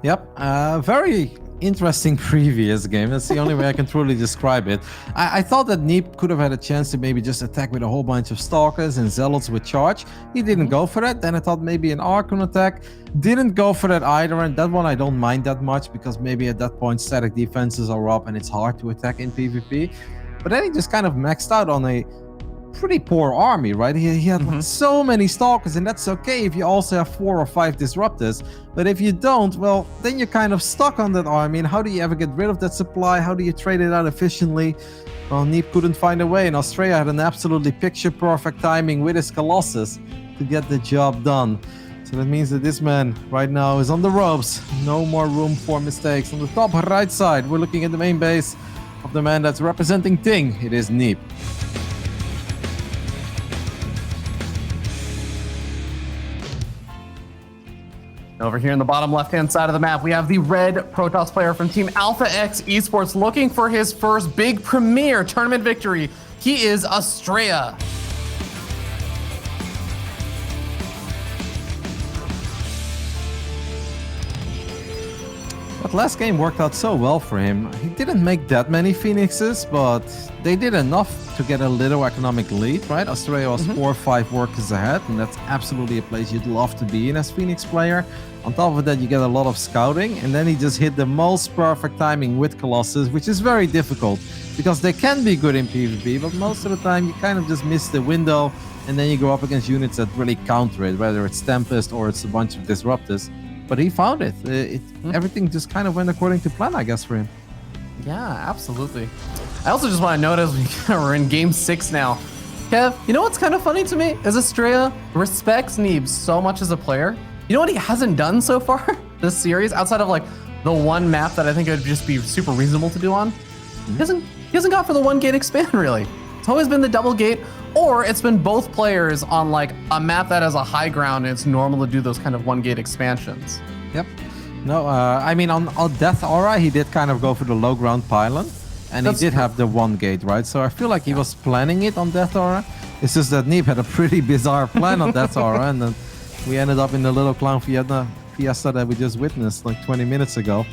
S1: Yep, very interesting previous game. That's the only way I can truly describe it. I thought that Neeb could have had a chance to maybe just attack with a whole bunch of Stalkers and Zealots with charge. He didn't go for that. Then I thought maybe an Archon attack. Didn't go for that either, and that one I don't mind that much because maybe at that point static defenses are up and it's hard to attack in PvP. But then he just kind of maxed out on a pretty poor army, right? He had so many Stalkers, and that's okay if you also have 4 or 5 Disruptors. But if you don't, well, then you're kind of stuck on that army. And how do you ever get rid of that supply? How do you trade it out efficiently? Well, Neeb couldn't find a way, and Astrea had an absolutely picture-perfect timing with his Colossus to get the job done. So that means that this man right now is on the ropes. No more room for mistakes. On the top right side, we're looking at the main base of the man that's representing Ting. It is Neeb.
S2: Over here in the bottom left-hand side of the map, we have the red Protoss player from Team Alpha X Esports looking for his first big premier tournament victory. He is Astrea.
S1: That last game worked out so well for him. He didn't make that many Phoenixes, but they did enough to get a little economic lead, right? Astrea was 4 or 5 workers ahead, and that's absolutely a place you'd love to be in as Phoenix player. On top of that, you get a lot of scouting, and then he just hit the most perfect timing with Colossus, which is very difficult because they can be good in PvP, but most of the time you kind of just miss the window, and then you go up against units that really counter it, whether it's Tempest or it's a bunch of Disruptors. But he found it. Everything just kind of went according to plan, I guess, for him.
S2: Yeah, absolutely. I also just want to notice we're in game 6 now. Kev, you know what's kind of funny to me? Is Astrea respects Neeb so much as a player. You know what he hasn't done so far this series, outside of like the one map that I think it would just be super reasonable to do on? He hasn't gone for the 1 gate expand, really. It's always been the double gate, or it's been both players on like a map that has a high ground and it's normal to do those kind of 1 gate expansions.
S1: Yep. No, I mean, on Death Aura, he did kind of go for the low ground pylon, and he did have the 1 gate, right? So I feel like he was planning it on Death Aura. It's just that Neeb had a pretty bizarre plan on Death Aura, and then we ended up in the little clown fiesta that we just witnessed like 20 minutes ago.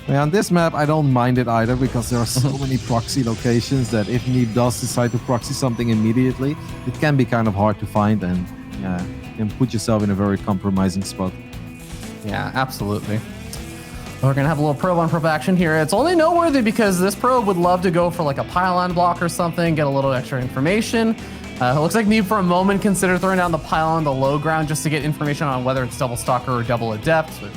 S1: Yeah, on this map, I don't mind it either because there are so many proxy locations that if Neeb does decide to proxy something immediately, it can be kind of hard to find, and yeah, you can put yourself in a very compromising spot.
S2: Yeah, absolutely. We're gonna have a little probe on probe action here. It's only noteworthy because this probe would love to go for like a pylon block or something, get a little extra information. It looks like Neeb for a moment considered throwing down the pylon, the low ground, just to get information on whether it's double stalker or double adept. But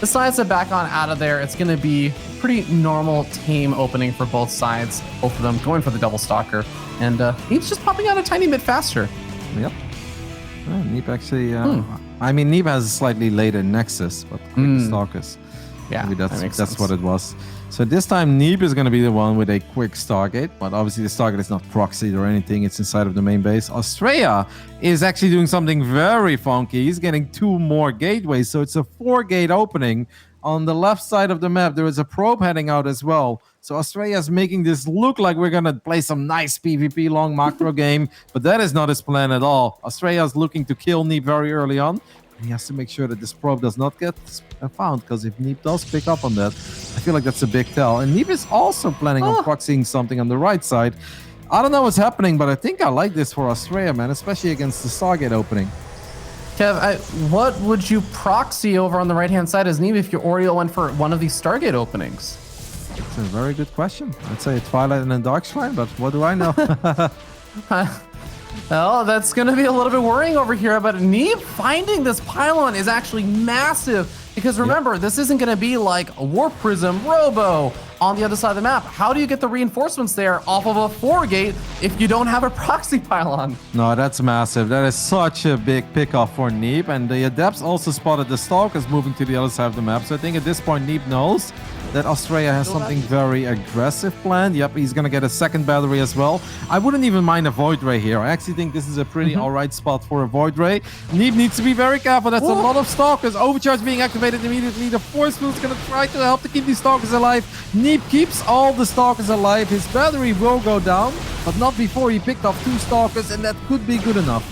S2: besides the back on out of there, it's gonna be pretty normal tame opening for both sides. Both of them going for the double stalker, and Neeb's just popping out a tiny bit faster.
S1: Yep. Neeb actually, I mean, Neeb has a slightly later Nexus, but quick stalkers.
S2: Yeah,
S1: maybe that's what it was. So this time Neeb is going to be the one with a quick Stargate, but obviously the Stargate is not proxied or anything. It's inside of the main base. Astrea is actually doing something very funky. He's getting 2 more gateways, so it's a 4-gate opening. On the left side of the map, there is a probe heading out as well. So Astrea is making this look like we're going to play some nice PvP long macro game, but that is not his plan at all. Astrea is looking to kill Neeb very early on. He has to make sure that this probe does not get found, because if Neeb does pick up on that, I feel like that's a big tell. And Neeb is also planning on proxying something on the right side. I don't know what's happening, but I think I like this for Astrea, man, especially against the Stargate opening.
S2: Kev, what would you proxy over on the right-hand side as Neeb if your Oreo went for one of these Stargate openings?
S1: It's a very good question. I'd say Twilight and then Darkshrine, but what do I know?
S2: Well, that's going to be a little bit worrying over here, but Neeb finding this pylon is actually massive, because remember, this isn't going to be like a Warp Prism, Robo on the other side of the map. How do you get the reinforcements there off of a 4-gate if you don't have a proxy pylon?
S1: No, that's massive. That is such a big pickoff for Neeb, and the Adepts also spotted the Stalkers moving to the other side of the map, so I think at this point Neeb knows that Astrea has something very aggressive planned. Yep, he's going to get a second battery as well. I wouldn't even mind a Void Ray here. I actually think this is a pretty alright spot for a Void Ray. Neeb needs to be very careful. That's a lot of Stalkers. Overcharge being activated immediately. The Force Field is going to try to help to keep these Stalkers alive. Neeb keeps all the Stalkers alive. His battery will go down, but not before he picked off 2 Stalkers, and that could be good enough.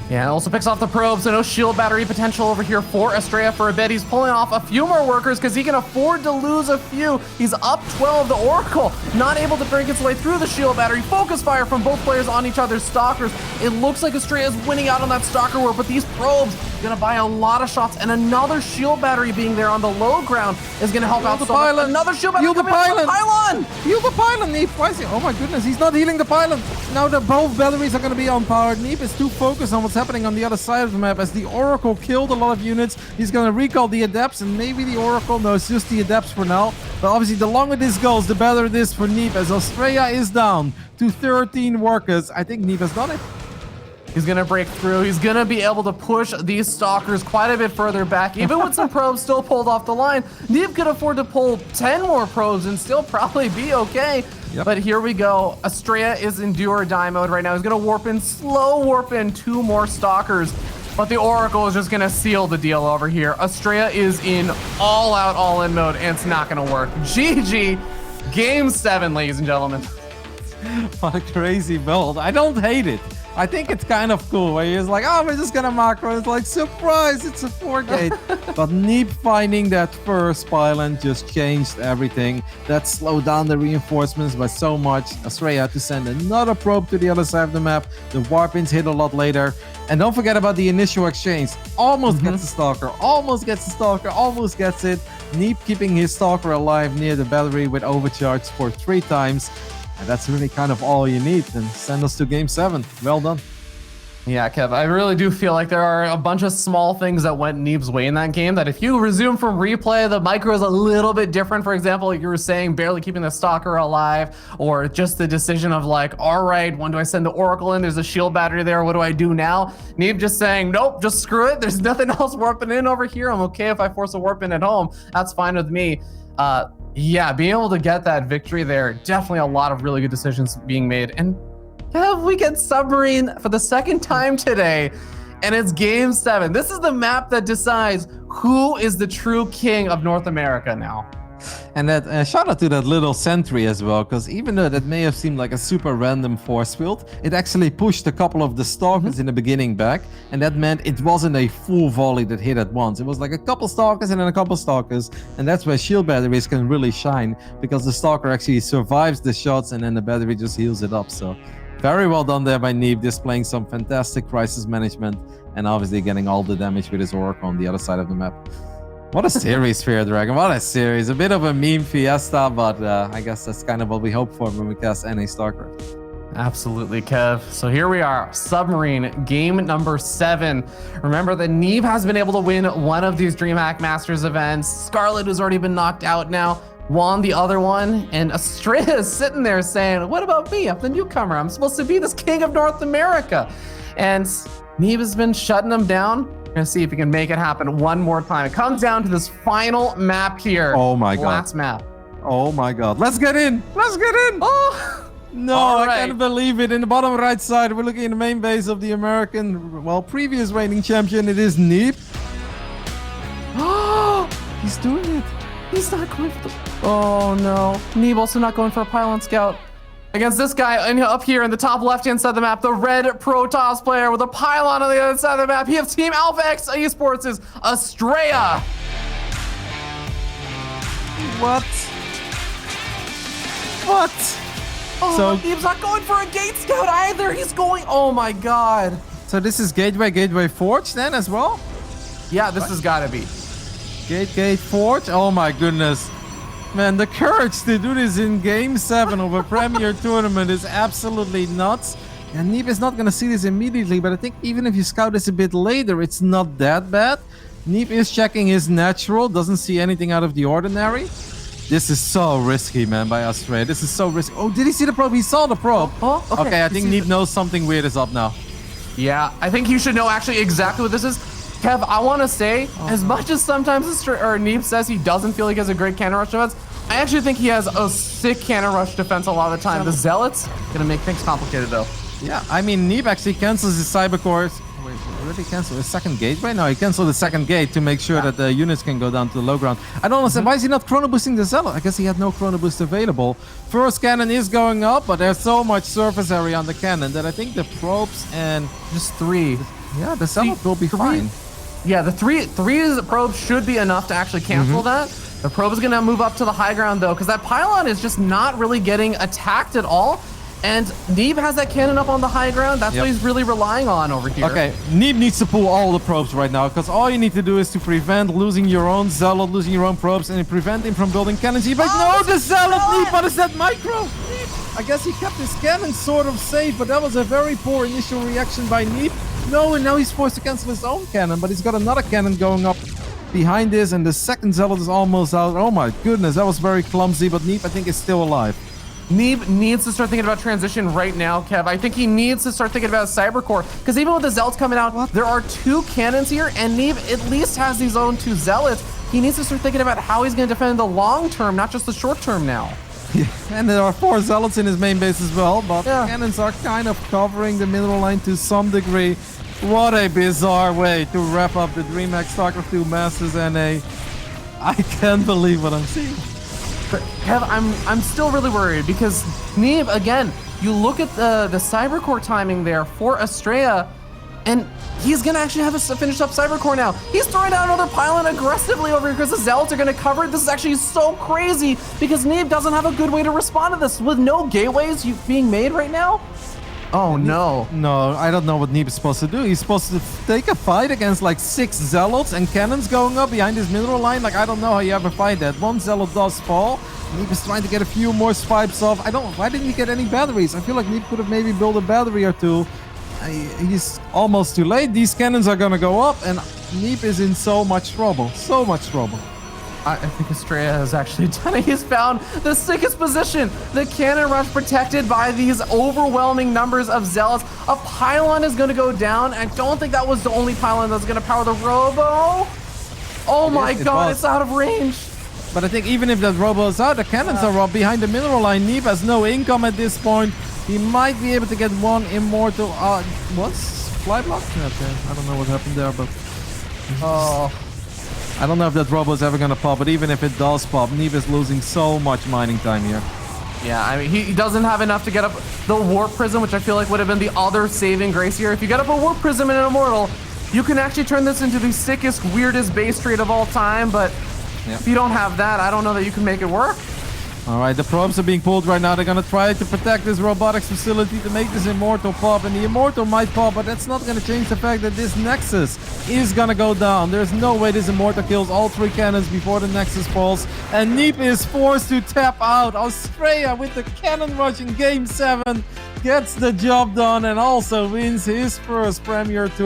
S2: Yeah, and also picks off the probes, so no shield battery potential over here for Astrea for a bit. He's pulling off a few more workers because he can afford to lose a few. He's up 12. The Oracle not able to break its way through the shield battery. Focus fire from both players on each other's Stalkers. It looks like Astrea is winning out on that Stalker war, but these probes gonna buy a lot of shots, and another shield battery being there on the low ground is gonna help out
S1: the
S2: so much.
S1: pylon.
S2: Another shield battery coming in from the pylon.
S1: Heal the pylon, Neeb. Why is he? Oh my goodness, he's not healing the pylon. Now the both batteries are going to be on power. Neeb is too focused on what's happening on the other side of the map. As the Oracle killed a lot of units, he's going to recall the Adepts, and maybe the Oracle. No, it's just the Adepts for now. But obviously, the longer this goes, the better it is for Neeb. As Astrea is down to 13 workers, I think Neeb has done it.
S2: He's gonna break through. He's gonna be able to push these Stalkers quite a bit further back. Even with some probes still pulled off the line, Neeb could afford to pull 10 more probes and still probably be okay. Yep. But here we go. Astrea is in do or die mode right now. He's gonna warp in, slow warp in 2 more Stalkers. But the Oracle is just gonna seal the deal over here. Astrea is in all out, all in mode, and it's not gonna work. GG, game 7, ladies and gentlemen.
S1: What a crazy build. I don't hate it. I think it's kind of cool where he's like, oh, we're just gonna macro. It's like, surprise, it's a 4-gate. But Neeb finding that first pylon just changed everything. That slowed down the reinforcements by so much. Astrea had to send another probe to the other side of the map. The warpins hit a lot later. And don't forget about the initial exchange. Almost gets the Stalker, almost gets the Stalker, almost gets it. Neeb keeping his Stalker alive near the battery with overcharge for 3 times. And that's really kind of all you need. And send us to game 7. Well done.
S2: Yeah, Kev, I really do feel like there are a bunch of small things that went Neeb's way in that game that if you resume from replay, the micro is a little bit different. For example, like you were saying, barely keeping the Stalker alive, or just the decision of like, all right, when do I send the Oracle in? There's a shield battery there. What do I do now? Neeb just saying, nope, just screw it. There's nothing else warping in over here. I'm okay if I force a warp in at home. That's fine with me. Yeah, being able to get that victory there, definitely a lot of really good decisions being made. And yeah, we get Submarine for the second time today, and it's game 7. This is the map that decides who is the true king of North America now.
S1: And that shout out to that little sentry as well, because even though that may have seemed like a super random force field, it actually pushed a couple of the Stalkers in the beginning back, and that meant it wasn't a full volley that hit at once. It was like a couple Stalkers and then a couple Stalkers, and that's where shield batteries can really shine, because the Stalker actually survives the shots and then the battery just heals it up. So very well done there by Neeb, displaying some fantastic crisis management and obviously getting all the damage with his Oracle on the other side of the map. What a series, Fear Dragon. What a series. A bit of a meme fiesta, but I guess that's kind of what we hope for when we cast NA StarCraft.
S2: Absolutely, Kev. So here we are, Submarine, game number 7. Remember that Neeb has been able to win one of these DreamHack Masters events. Scarlet, who's already been knocked out now, won the other one. And Astrea is sitting there saying, what about me? I'm the newcomer. I'm supposed to be this king of North America. And Neeb has been shutting him down. We're gonna see if he can make it happen one more time. It comes down to this final map here.
S1: Oh my god.
S2: Last map.
S1: Oh my god. Let's get in. Let's get in.
S2: Oh
S1: no, I can't believe it. In the bottom right side, we're looking at the main base of the American, well, previous reigning champion. It is Neeb.
S2: Oh,
S1: he's doing it.
S2: He's not going for the... Oh no. Neeb also not going for a pylon scout. Against this guy up here in the top left-hand side of the map, the red Protoss player with a pylon on the other side of the map. He has Team Alpha X Esports' Astrea.
S1: What? What?
S2: Oh, so Neeb's not going for a gate scout either. He's going, oh my god.
S1: So this is Gateway Forge then as well?
S2: Yeah, this has got to be.
S1: Gate Forge? Oh my goodness. Man, the courage to do this in game 7 of a premier tournament is absolutely nuts. And Neeb is not going to see this immediately, but I think even if you scout this a bit later, it's not that bad. Neeb is checking his natural, doesn't see anything out of the ordinary. This is so risky, man, by Astrea. This is so risky. Oh, did he see the probe? He saw the probe.
S2: Oh, okay.
S1: Okay, I think Neeb knows something weird is up now.
S2: Yeah, I think you should know actually exactly what this is. Kev, I want to say, as much as sometimes Neeb says he doesn't feel like he has a great cannon rush defense, I actually think he has a sick cannon rush defense a lot of the time. The Zealots gonna make things complicated though.
S1: Yeah, I mean, Neeb actually cancels his cyber cores. Wait, did he cancel his second gate right now? He canceled the second gate to make sure that the units can go down to the low ground. I don't understand. Why is he not chrono boosting the Zealot? I guess he had no chrono boost available. First cannon is going up, but there's so much surface area on the cannon that I think the probes and
S2: Just 3.
S1: yeah, the Zealot will be fine.
S2: Yeah, the three probes should be enough to actually cancel that. The probe is gonna move up to the high ground though, because that pylon is just not really getting attacked at all. And Neeb has that cannon up on the high ground. That's what he's really relying on over here.
S1: Okay, Neeb needs to pull all the probes right now, because all you need to do is to prevent losing your own Zealot, losing your own probes, and prevent him from building cannons. He's like, no, the Zealot, Neeb, what is that micro? I guess he kept his cannon sort of safe, but that was a very poor initial reaction by Neeb. No, and now he's forced to cancel his own cannon, but he's got another cannon going up behind this, and the second Zealot is almost out. Oh my goodness, that was very clumsy, but Neeb, I think, is still alive.
S2: Neeb needs to start thinking about transition right now, Kev. I think he needs to start thinking about cyber core, because even with the Zealots coming out, there are 2 cannons here, and Neeb at least has these own 2 Zealots. He needs to start thinking about how he's going to defend the long term, not just the short term now.
S1: Yeah, and there are 4 Zealots in his main base as well, but the cannons are kind of covering the middle line to some degree. What a bizarre way to wrap up the DreamHack SC2 Masters NA. I can't believe what I'm seeing.
S2: But Kev, I'm still really worried because Neeb, again, you look at the cyber core timing there for Astrea, and he's gonna actually have a finished up cyber core now. He's throwing out another pylon aggressively over here because the Zealots are gonna cover it. This is actually so crazy because Neeb doesn't have a good way to respond to this with no gateways being made right now. Oh no.
S1: No, I don't know what Neeb is supposed to do. He's supposed to take a fight against like 6 Zealots and cannons going up behind his mineral line. Like, I don't know how you ever fight that. 1 Zealot does fall. Neeb is trying to get a few more swipes off. Why didn't he get any batteries? I feel like Neeb could have maybe built a battery or 2. He's almost too late. These cannons are gonna go up, and Neeb is in so much trouble. So much trouble.
S2: I think Astrea has actually done it. He's found the sickest position. The cannon rush protected by these overwhelming numbers of Zealots. A pylon is going to go down. I don't think that was the only pylon that's going to power the Robo. Oh my god, it's out of range.
S1: But I think even if that Robo is out, the cannons are up behind the mineral line. Neeb has no income at this point. He might be able to get 1 immortal. What's fly block? Okay, I don't know what happened there, but I don't know if that Robo is ever going to pop, but even if it does pop, Neeb is losing so much mining time here.
S2: Yeah, I mean, he doesn't have enough to get up the Warp Prism, which I feel like would have been the other saving grace here. If you get up a Warp Prism and an Immortal, you can actually turn this into the sickest, weirdest base trade of all time, but if you don't have that, I don't know that you can make it work.
S1: All right, the probes are being pulled right now. They're going to try to protect this robotics facility to make this Immortal pop. And the Immortal might pop, but that's not going to change the fact that this Nexus is going to go down. There's no way this Immortal kills all 3 cannons before the Nexus falls. And Neeb is forced to tap out. Astrea with the cannon rush in Game 7 gets the job done and also wins his first Premier Tour.